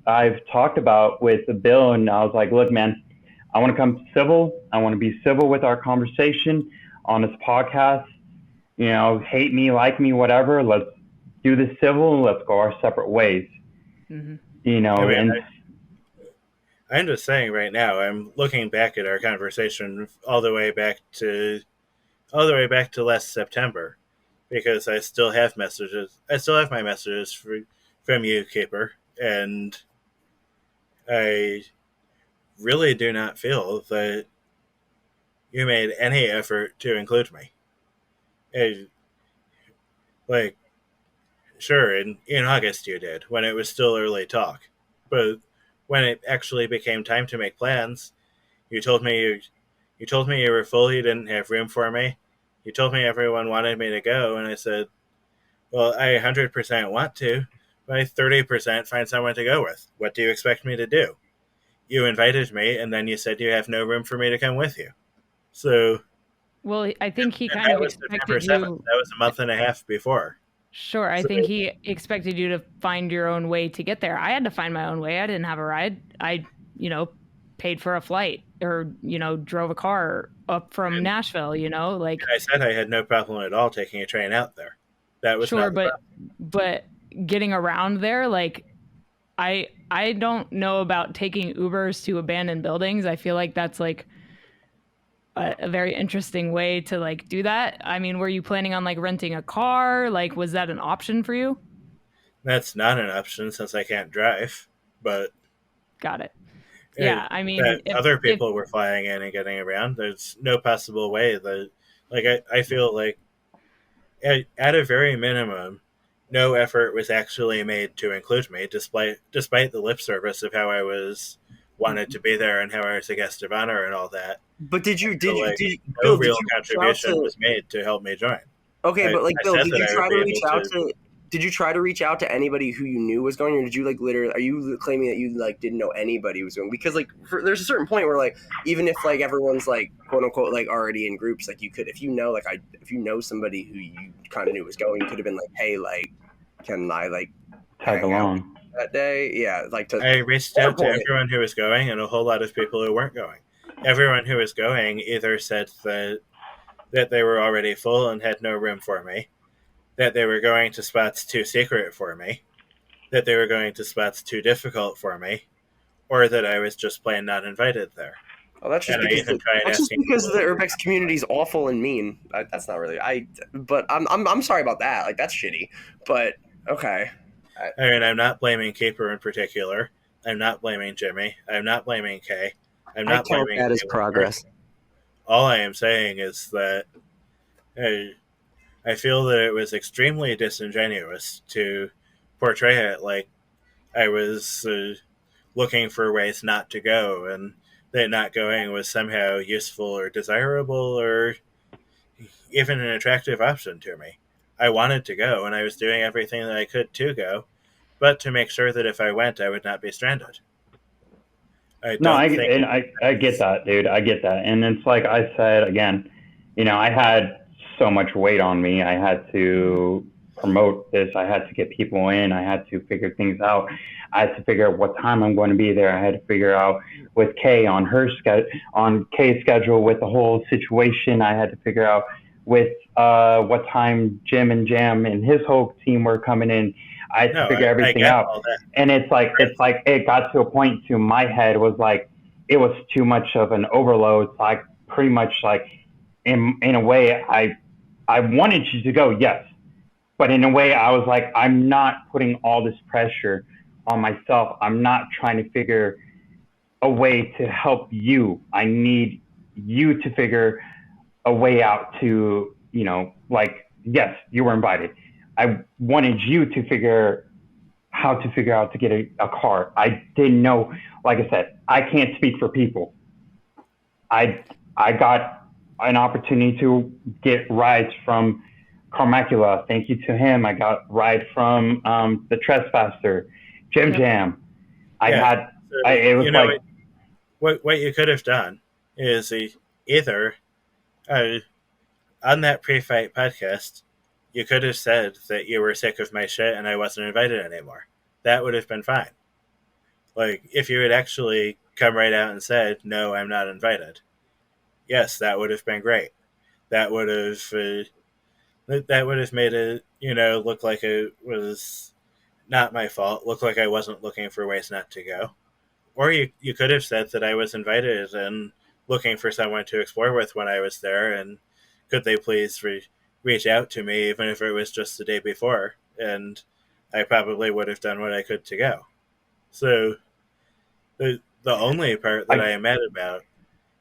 I've talked about with Bill. And I was like, look, man, I want to come civil. I want to be civil with our conversation on this podcast. Hate me, like me, whatever. Let's do this civil. Let's go our separate ways. Mm-hmm. I'm just saying right now, I'm looking back at our conversation all the way back to last September, because I still have messages. I still have my messages from you, Keeper, and I really do not feel that you made any effort to include me. Sure, in August you did, when it was still early talk. But when it actually became time to make plans, you told me you were full, you didn't have room for me. You told me everyone wanted me to go, and I said, well, I 100% want to, but I 30% find someone to go with. What do you expect me to do? You invited me, and then you said you have no room for me to come with you. So... Well, I think he kind of expected you... That was a month and a half before. Sure, I think he expected you to find your own way to get there. I had to find my own way. I didn't have a ride. I, paid for a flight or, drove a car up from Nashville, like... I said I had no problem at all taking a train out there. That was sure, but getting around there, like, I don't know about taking Ubers to abandoned buildings. I feel like that's, like... a very interesting way to like do that. I mean, were you planning on like renting a car? Like, was that an option for you? That's not an option since I can't drive, but... Got it. Yeah, I mean... Other people were flying in and getting around. There's no possible way that... Like, I feel like at a very minimum, no effort was actually made to include me, despite the lip service of how I was wanted to be there and how I was a guest of honor and all that. But no real contribution was made to help me join. Okay, but like Bill, did you try to reach out to anybody who you knew was going, or did you like literally? Are you claiming that you like didn't know anybody was going? Because like there's a certain point where like even if like everyone's like quote unquote like already in groups, like you could if you know somebody who you kind of knew was going, you could have been like, hey, like can I like tag along that day? Yeah, like I reached out to everyone who was going and a whole lot of people who weren't going. Everyone who was going either said that they were already full and had no room for me, that they were going to spots too secret for me, that they were going to spots too difficult for me, or that I was just plain not invited there. Oh, that's just because the Urbex community is awful and mean. That's not really but I'm sorry about that. Like that's shitty. But okay. I mean, I'm not blaming Keeper in particular. I'm not blaming Jimmy. I'm not blaming Kay. I'm not blaming that as progress. All I am saying is that I feel that it was extremely disingenuous to portray it like I was looking for ways not to go, and that not going was somehow useful or desirable or even an attractive option to me. I wanted to go, and I was doing everything that I could to go, but to make sure that if I went, I would not be stranded. I get that, dude. I get that. And it's like I said, again, I had so much weight on me. I had to promote this. I had to get people in. I had to figure things out. I had to figure out what time I'm going to be there. I had to figure out with Kay on Kay's schedule with the whole situation. I had to figure out with what time Jim and Jam and his whole team were coming in. I had to figure everything out. And it's like it got to a point to my head was like it was too much of an overload. So I pretty much like in a way I wanted you to go, yes. But in a way I was like, I'm not putting all this pressure on myself. I'm not trying to figure a way to help you. I need you to figure a way out to, like, yes, you were invited. I wanted you to figure out to get a car. I didn't know, like I said, I can't speak for people. I got an opportunity to get rides from Carmacula. Thank you to him. I got ride from the Trespasser, Jim Jam. What you could have done is either on that pre-fight podcast, you could have said that you were sick of my shit and I wasn't invited anymore. That would have been fine. Like, if you had actually come right out and said, no, I'm not invited. Yes, that would have been great. That would have made it, look like it was not my fault, look like I wasn't looking for ways not to go. Or you could have said that I was invited and looking for someone to explore with when I was there, and could they please reach out to me, even if it was just the day before, and I probably would have done what I could to go. So the only part that I am mad about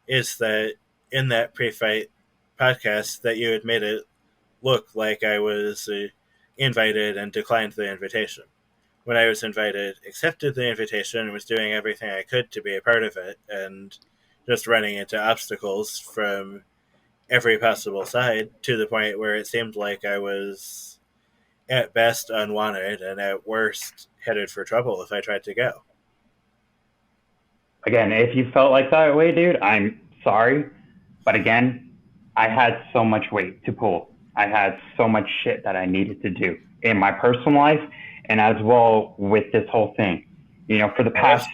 is that in that pre-fight podcast that you had made it look like I was invited and declined the invitation. When I was invited, accepted the invitation and was doing everything I could to be a part of it, and just running into obstacles from every possible side to the point where it seemed like I was at best unwanted and at worst headed for trouble if I tried to go. Again, if you felt like that way, dude, I'm sorry. But again, I had so much weight to pull. I had so much shit that I needed to do in my personal life and as well with this whole thing. For the past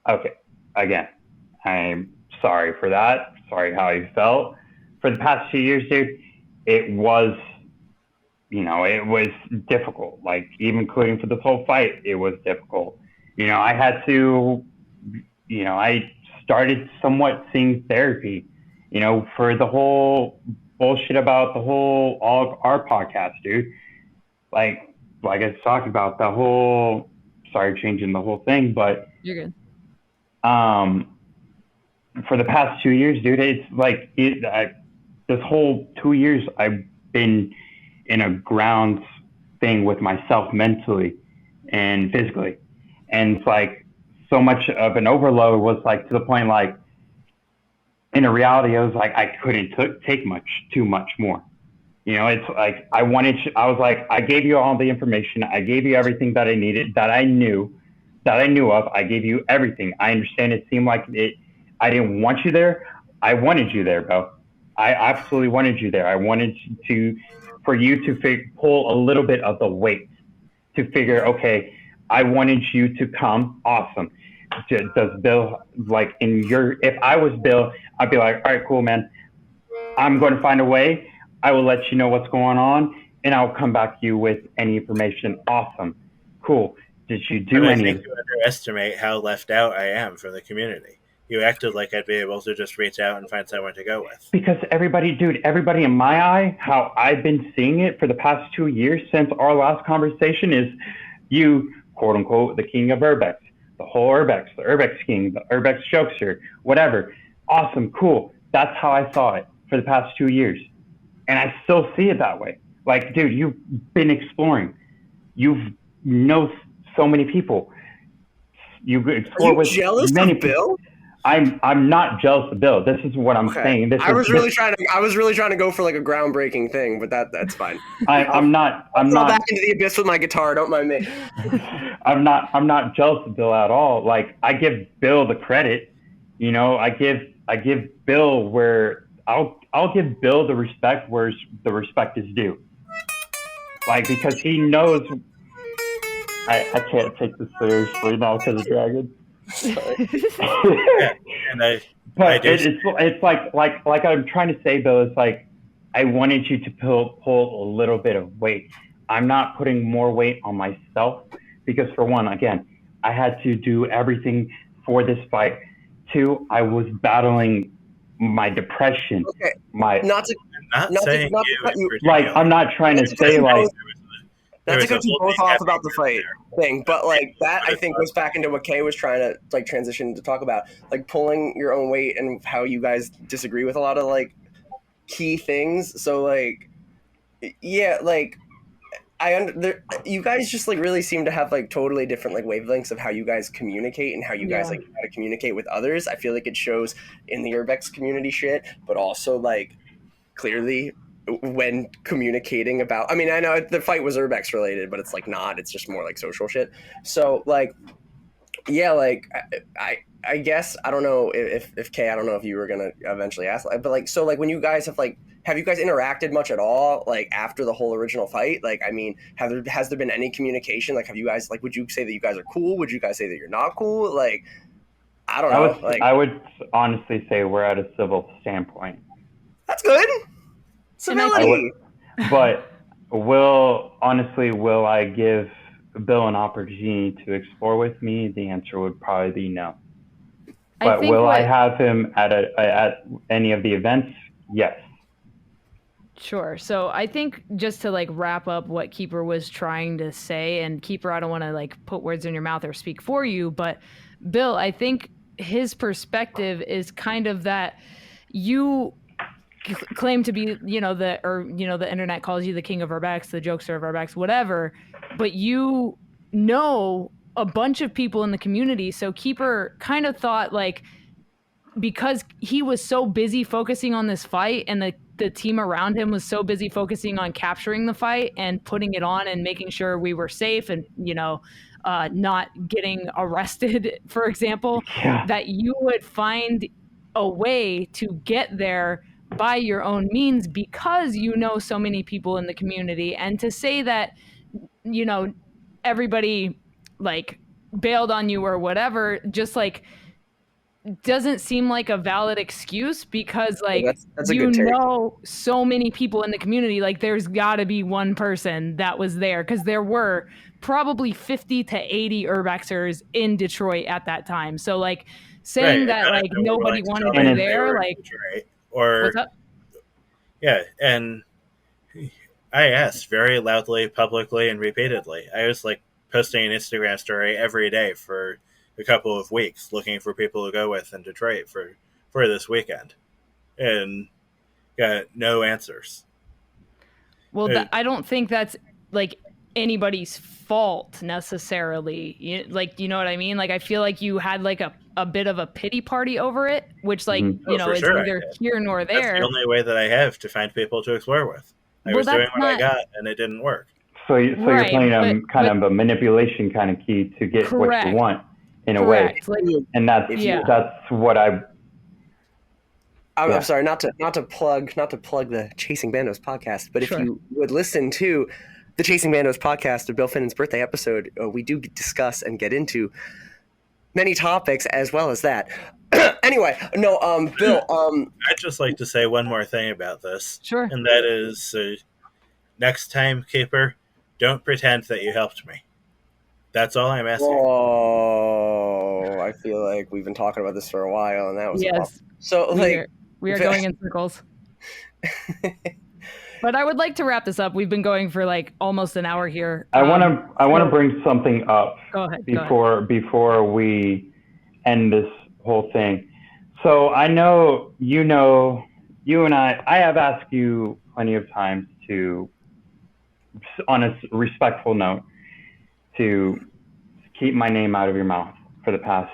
Okay. Again, I'm sorry for that. Sorry how you felt. For the past 2 years, dude, it was difficult. Like, even including for this whole fight, it was difficult. I had to, I started somewhat seeing therapy, for the whole bullshit about all our podcast, dude. Like I was talking about the whole, sorry, changing the whole thing, but you're good. For the past 2 years, dude, it's like this whole 2 years I've been in a ground thing with myself mentally and physically. And it's like so much of an overload was like to the point, like in a reality, I was like, I couldn't take too much more. It's like, I was like, I gave you all the information. I gave you everything that I needed, that I knew of. I gave you everything. I understand it seemed like I didn't want you there. I wanted you there, bro. I absolutely wanted you there. I wanted for you to pull a little bit of the weight to figure, okay, I wanted you to come. Awesome. Does Bill, like if I was Bill, I'd be like, all right, cool, man. I'm going to find a way. I will let you know what's going on and I'll come back to you with any information. Awesome. Cool. Did you do any? I think you underestimate how left out I am from the community. You acted like I'd be able to just reach out and find someone to go with. Because everybody in my eye, how I've been seeing it for the past 2 years since our last conversation is you, quote unquote, the king of Urbex, the whole Urbex, the Urbex king, the Urbex jokester, whatever. Awesome, cool. That's how I saw it for the past 2 years. And I still see it that way. Like, dude, you've been exploring. You know so many people. You explore with many people. I'm not jealous of Bill. This is what I'm saying. I was really trying to go for like a groundbreaking thing, but that's fine. I'm not back into the abyss with my guitar. Don't mind me. I'm not jealous of Bill at all. Like, I give Bill the credit. I give Bill where I'll give Bill the respect where the respect is due. Like, because he knows. I can't take this seriously now because of Dragon. Yeah, and But it's like I'm trying to say, Bill. It's like I wanted you to pull a little bit of weight. I'm not putting more weight on myself because, for one, again, I had to do everything for this fight. Two, I was battling my depression. Okay. I'm not trying to say like. Not to cut you both off about the fight thing, but like that I think goes back into what Kay was trying to like transition to talk about, like pulling your own weight and how you guys disagree with a lot of like key things. So like, yeah, like you guys just like really seem to have like totally different like wavelengths of how you guys communicate and how you guys like how to communicate with others. I feel like it shows in the Urbex community shit, but also like clearly when communicating about, I mean, I know the fight was Urbex related, but it's like not, it's just more like social shit. So like, yeah, like I guess, I don't know if Kay, I don't know if you were going to eventually ask, but like, so like when you guys have you guys interacted much at all? Like after the whole original fight? Like, I mean, has there been any communication? Like, have you guys, like, would you say that you guys are cool? Would you guys say that you're not cool? Like, I don't know. I would honestly say we're at a civil standpoint. That's good. Civility. But will I give Bill an opportunity to explore with me? The answer would probably be no. But will I have him at any of the events? Yes. Sure. So I think just to like wrap up what Keeper was trying to say, and Keeper, I don't want to like put words in your mouth or speak for you, but Bill, I think his perspective is kind of that you claim to be, the internet calls you the king of Urbex, the jokester of Urbex, whatever, but you know a bunch of people in the community. So Keeper kind of thought like, because he was so busy focusing on this fight and the team around him was so busy focusing on capturing the fight and putting it on and making sure we were safe and, not getting arrested, for example, that you would find a way to get there by your own means because you know so many people in the community. And to say that, everybody like bailed on you or whatever, just like doesn't seem like a valid excuse because like that's so many people in the community, like there's got to be one person that was there because there were probably 50 to 80 Urbexers in Detroit at that time. So like saying that like nobody wanted to be there, like Detroit, or what's up? Yeah, and I asked very loudly, publicly, and repeatedly. I was like posting an Instagram story every day for a couple of weeks looking for people to go with in Detroit for this weekend, and got no answers. Well, I don't think that's like anybody's fault necessarily. You know what I mean? Like, I feel like you had like a bit of a pity party over it, which like, is neither here nor there. That's the only way that I have to find people to explore with. I was doing what I got and it didn't work. So you're playing kind of a manipulation kind of key to get what you want in a way. Like, and that's what I'm sorry, not to plug the Chasing Bandos podcast, but if you would listen to the Chasing Bandos podcast of Bill Finnan's birthday episode, we do discuss and get into many topics as well as that. Anyway, no, Bill. I'd just like to say one more thing about this. Sure. And that is, next time, Keeper, don't pretend that you helped me. That's all I'm asking. Oh, I feel like we've been talking about this for a while, and that was so like we are going in circles. But I would like to wrap this up. We've been going for like almost an hour here. I want to bring something up. Go ahead. Before we end this whole thing. So I know you and I have asked you plenty of times to, on a respectful note, to keep my name out of your mouth for the past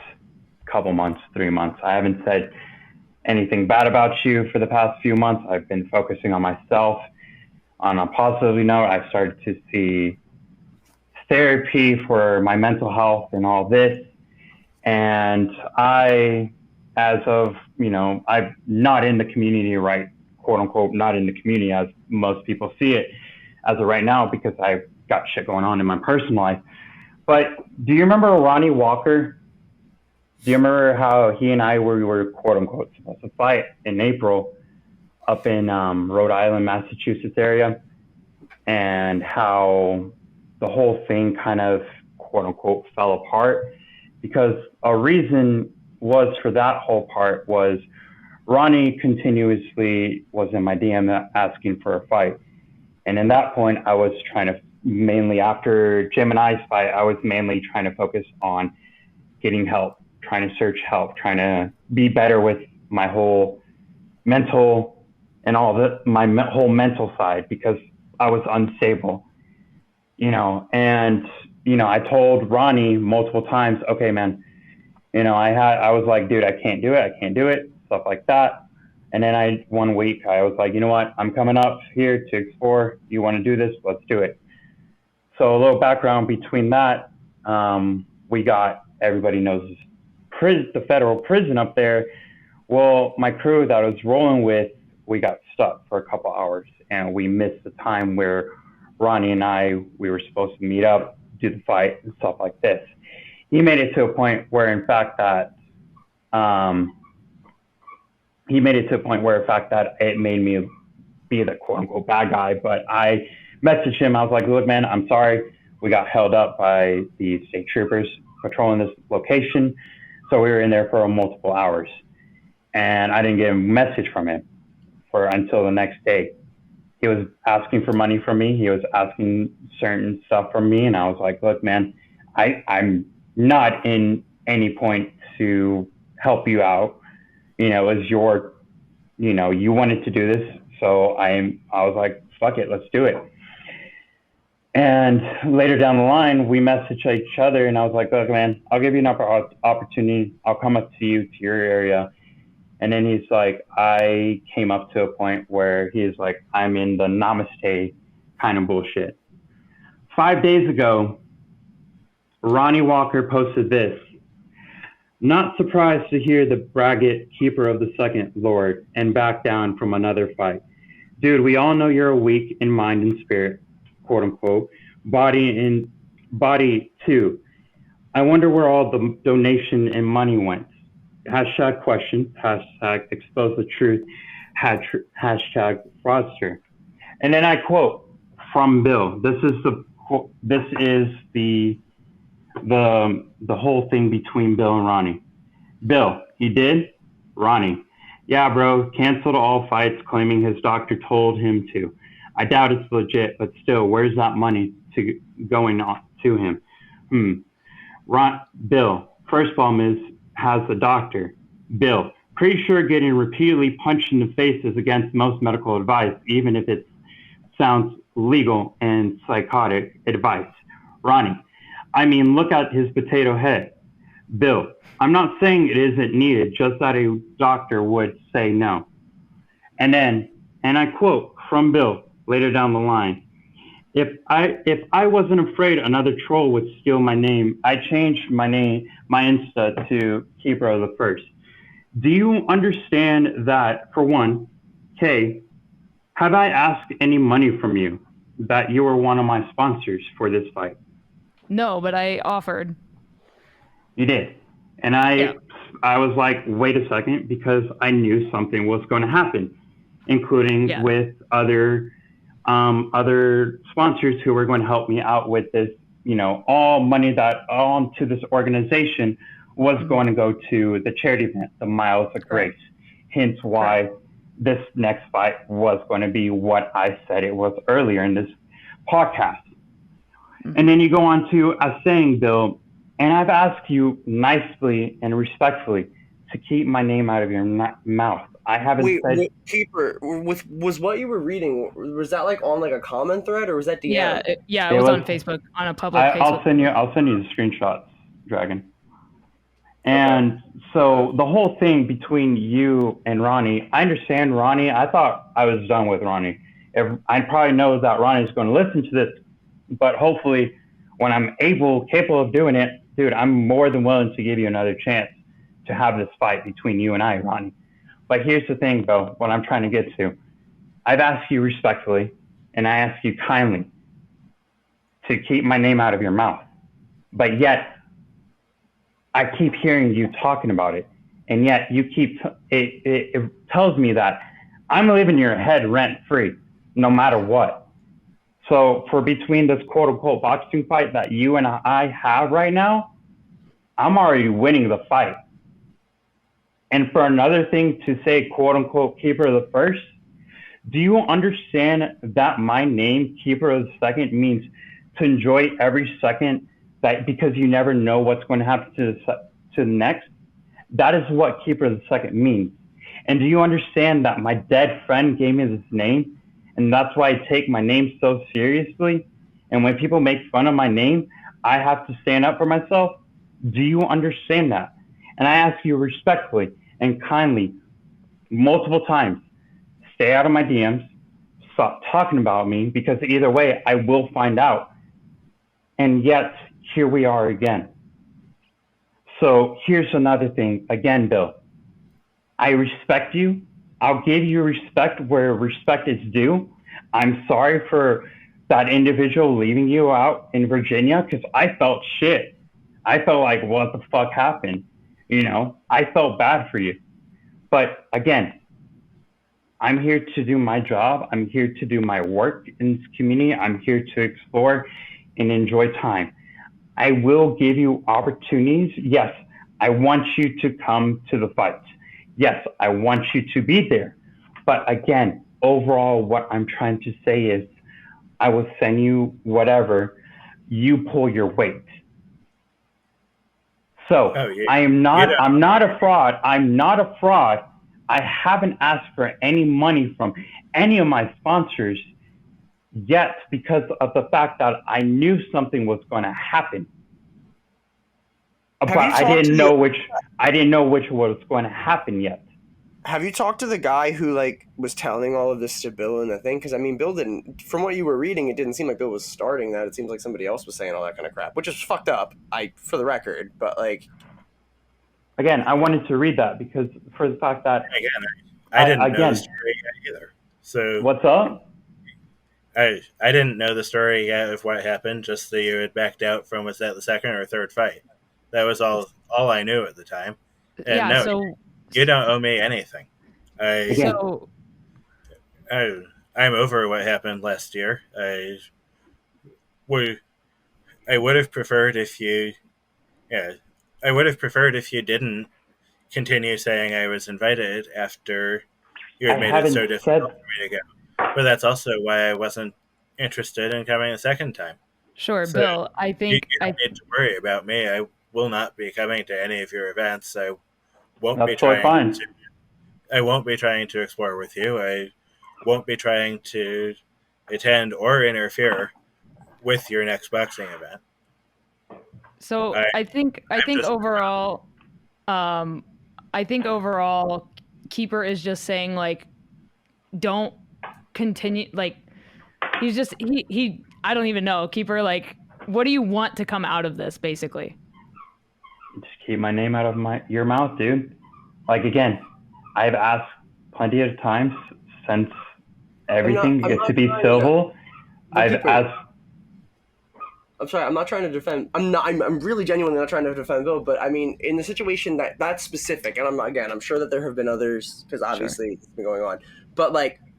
couple months, 3 months. I haven't said anything bad about you for the past few months. I've been focusing on myself. On a positive note, I started to see therapy for my mental health and all this. And I as of, I'm not in the community, right? Quote unquote, not in the community as most people see it as of right now, because I've got shit going on in my personal life. But do you remember Ronnie Walker? Do you remember how he and we were quote unquote supposed to fight in April up in Rhode Island, Massachusetts area, and how the whole thing kind of quote unquote fell apart? Because a reason was for that whole part was Ronnie continuously was in my DM asking for a fight. And in that point, I was trying to mainly, after Jim and I's fight, I was mainly trying to focus on getting help, trying to search help, trying to be better with my whole mental and my whole mental side, because I was unstable, and, I told Ronnie multiple times, okay, man, I was like, dude, I can't do it, stuff like that. And then one week I was like, you know what, I'm coming up here to explore. You want to do this? Let's do it. So a little background between that, we got, everybody knows the federal prison up there. Well, my crew that I was rolling with, we got stuck for a couple hours, and we missed the time where Ronnie and we were supposed to meet up, do the fight and stuff like this. He made it to a point where, in fact, that it made me be the quote unquote bad guy. But I messaged him. I was like, look, man, I'm sorry. We got held up by the state troopers patrolling this location. So we were in there for multiple hours, and I didn't get a message from him until the next day. He was asking for money from me. He was asking certain stuff from me. And I was like, look, man, I'm not in any point to help you out. It was you wanted to do this. So I was like, fuck it, let's do it. And later down the line, we messaged each other, and I was like, look, man, I'll give you an opportunity. I'll come up to you, to your area. And then he's like, I came up to a point where he's like, I'm in the namaste kind of bullshit. 5 days ago, Ronnie Walker posted this. Not surprised to hear the braggart keeper of the second Lord and back down from another fight. Dude, we all know you're weak in mind and spirit, quote unquote, body too. I wonder where all the donation and money went. Hashtag question, hashtag expose the truth, hashtag fraudster. And then I quote from Bill. This is the whole thing between Bill and Ronnie. Bill, he did? Ronnie, yeah, bro, canceled all fights, claiming his doctor told him to. I doubt it's legit, but still, where's that money going on to him? Bill, first bomb has the doctor. Bill, pretty sure getting repeatedly punched in the face is against most medical advice, even if it sounds legal and psychotic advice. Ronnie, I mean, look at his potato head. Bill, I'm not saying it isn't needed, just that a doctor would say no. And I quote from Bill later down the line, if I wasn't afraid another troll would steal my name, I changed my Insta to Keeper of the First. Do you understand that, for one, Kay, have I asked any money from you, that you were one of my sponsors for this fight? No, but I offered. You did. And I was like, wait a second, because I knew something was going to happen, including with other sponsors who were going to help me out with this, all money to this organization was going to go to the charity event, the Miles of Grace. Hence why this next fight was going to be what I said it was earlier in this podcast. And then you go on to saying, Bill, and I've asked you nicely and respectfully to keep my name out of your mouth. I haven't said... Wait, Keeper, was what you were reading, was that like on like a comment thread, or was that DM? Yeah, it was on Facebook, on a public Facebook. I'll send you the screenshots, Dragon. And so the whole thing between you and Ronnie, I understand Ronnie. I thought I was done with Ronnie. I probably know that Ronnie's going to listen to this, but hopefully when I'm capable of doing it, dude, I'm more than willing to give you another chance to have this fight between you and I, Ronnie. But here's the thing, Bill, what I'm trying to get to. I've asked you respectfully, and I ask you kindly to keep my name out of your mouth. But yet, I keep hearing you talking about it. And yet, you keep, it tells me that I'm living in your head rent-free, no matter what. So for between this quote-unquote boxing fight that you and I have right now, I'm already winning the fight. And for another thing to say, quote-unquote, Keeper of the First, do you understand that my name, Keeper of the Second, means to enjoy every second, that because you never know what's going to happen to the next? That is what Keeper of the Second means. And do you understand that my dead friend gave me this name? And that's why I take my name so seriously. And when people make fun of my name, I have to stand up for myself. Do you understand that? And I ask you respectfully and kindly, multiple times, stay out of my DMs, stop talking about me, because either way, I will find out. And yet, here we are again. So here's another thing. Again, Bill, I respect you. I'll give you respect where respect is due. I'm sorry for that individual leaving you out in Virginia, because I felt shit. I felt like, what the fuck happened? You know, I felt bad for you. But again, I'm here to do my job. I'm here to do my work in this community. I'm here to explore and enjoy time. I will give you opportunities. Yes, I want you to come to the fights. Yes, I want you to be there. But again, overall, what I'm trying to say is I will send you whatever. You pull your weight. So I'm not a fraud. I'm not a fraud. I haven't asked for any money from any of my sponsors yet, because of the fact that I knew something was going to happen. But I didn't know which was going to happen yet. Have you talked to the guy who was telling all of this to Bill and the thing? Because I mean, Bill didn't. From what you were reading, it didn't seem like Bill was starting that. It seems like somebody else was saying all that kind of crap, which is fucked up. For the record, but again, I wanted to read that because for the fact that I didn't know the story yet either. So what's up? I didn't know the story yet of what happened. Just that you had backed out from, was that the second or third fight? That was all I knew at the time. And you don't owe me anything. I'm over what happened last year. I would have preferred if you didn't continue saying I was invited after you had made it so difficult for me to go. But that's also why I wasn't interested in coming a second time. Sure, so Bill, I think you don't need to worry about me. I will not be coming to any of your events. I won't be trying to explore with you. I won't be trying to attend or interfere with your next boxing event. So I think overall, Keeper is just saying don't continue. He's just he. I don't even know, Keeper. What do you want to come out of this, basically? Just keep my name out of your mouth, dude. Again, I've asked plenty of times since everything gets to be civil. I've asked. I'm sorry, I'm not trying to defend. I'm really genuinely not trying to defend Bill, but I mean, in the situation that's specific, and I'm sure that there have been others because obviously it's been going on. But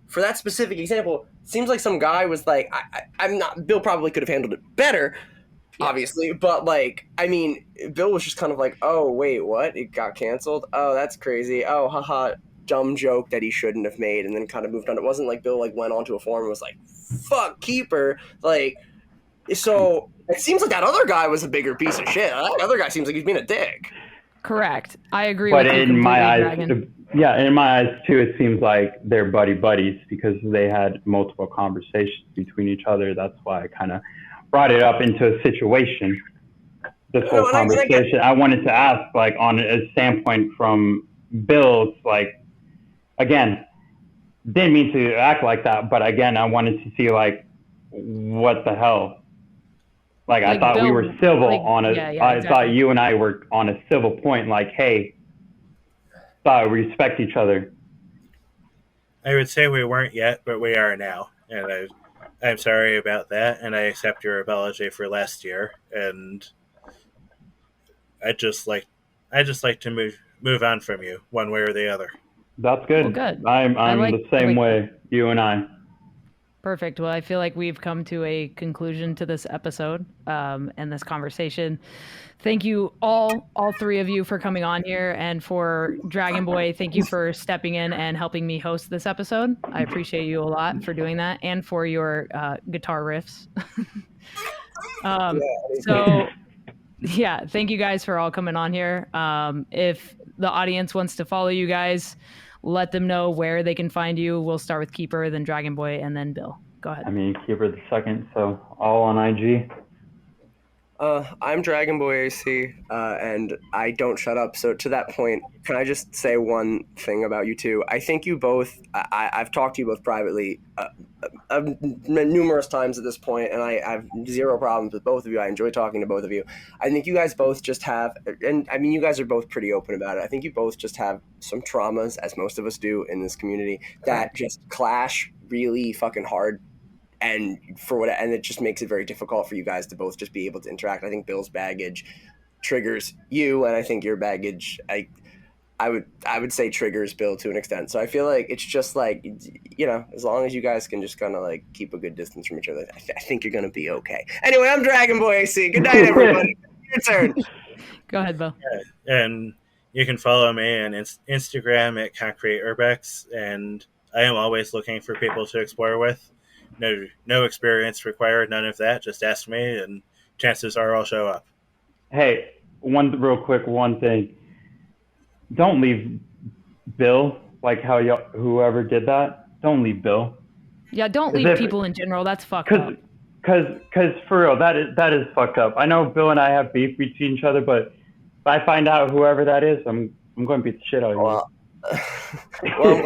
for that specific example, it seems like some guy was I'm not. Bill probably could have handled it better, obviously, but I mean, Bill was just kind of oh wait, what? It got canceled? Oh, that's crazy. Oh, haha, dumb joke that he shouldn't have made, and then kind of moved on. It wasn't like Bill went onto a forum and was fuck Keeper, So it seems like that other guy was a bigger piece of shit. That other guy seems like he's being a dick. Correct. I agree with you. But in my eyes, in my eyes too, it seems like they're buddies because they had multiple conversations between each other. That's why I kind of brought it up into a situation. This whole conversation. I wanted to ask, on a standpoint from Bill's, again, didn't mean to act like that, but again, I wanted to see what the hell. I thought Bill, we were civil on a. Exactly. I thought you and I were on a civil point. Hey, thought we respect each other. I would say we weren't yet, but we are now, and I'm sorry about that, and I accept your apology for last year. And I just like to move on from you, one way or the other. That's good. Well, good. I'm the same way. You and I. Perfect. Well, I feel like we've come to a conclusion to this episode and this conversation. Thank you all three of you for coming on here, and for Dragon Boy, thank you for stepping in and helping me host this episode. I appreciate you a lot for doing that, and for your guitar riffs. So yeah, thank you guys for all coming on here. If the audience wants to follow you guys, let them know where they can find you. We'll start with Keeper, then Dragon Boy, and then Bill. Go ahead. I mean, KeeperoftheSecond, so all on IG. I'm DragonboyAC, and I don't shut up. So to that point, can I just say one thing about you two? I think you both, I've talked to you both privately numerous times at this point, and I have zero problems with both of you. I enjoy talking to both of you. I think you guys both just have, and I mean, you guys are both pretty open about it. I think you both just have some traumas, as most of us do in this community, that just clash really fucking hard. And it just makes it very difficult for you guys to both just be able to interact. I think Bill's baggage triggers you, and I think your baggage, I would say triggers Bill to an extent. So I feel like it's just like, you know, as long as you guys can just kind of like keep a good distance from each other, I think you're gonna be okay. Anyway, I'm DragonboyAC. Good night, everybody. Your turn. Go ahead, Bill. And you can follow me on Instagram at Concrete Urbex, and I am always looking for people to explore with. No experience required, none of that. Just ask me, and chances are I'll show up. Hey, one thing. Don't leave Bill, like how whoever did that. Don't leave Bill. Yeah, don't leave people in general. That's fucked up. Cause for real, that is fucked up. I know Bill and I have beef between each other, but if I find out whoever that is, I'm going to beat the shit out of you. Well,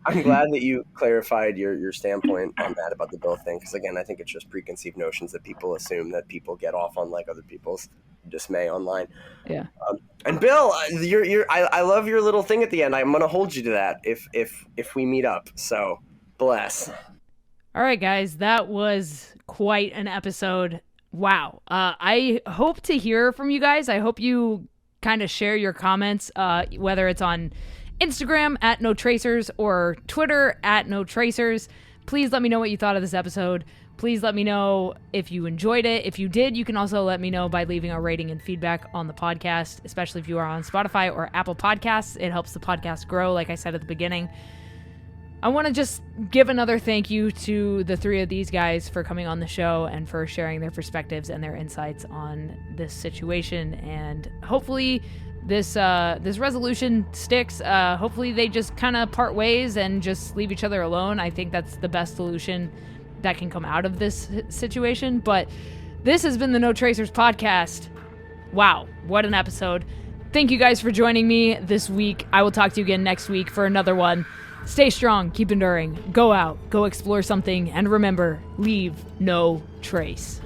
I'm glad that you clarified your standpoint on that about the Bill thing, because again, I think it's just preconceived notions that people assume that people get off on, like other people's dismay online. Yeah. And Bill, I love your little thing at the end. I'm gonna hold you to that if we meet up. So bless. All right, guys, that was quite an episode. Wow. I hope to hear from you guys. I hope you kind of share your comments, whether it's on Instagram at No Tracers or Twitter at No Tracers. Please let me know what you thought of this episode. Please let me know if you enjoyed it. If you did, you can also let me know by leaving a rating and feedback on the podcast, especially if you are on Spotify or Apple Podcasts. It helps the podcast grow, like I said at the beginning. I want to just give another thank you to the three of these guys for coming on the show and for sharing their perspectives and their insights on this situation. And hopefully this resolution sticks. Hopefully they just kind of part ways and just leave each other alone. I think that's the best solution that can come out of this situation. But this has been the No Tracers podcast. Wow, what an episode. Thank you guys for joining me this week. I will talk to you again next week for another one. Stay strong, keep enduring, go out, go explore something, and remember, leave no trace.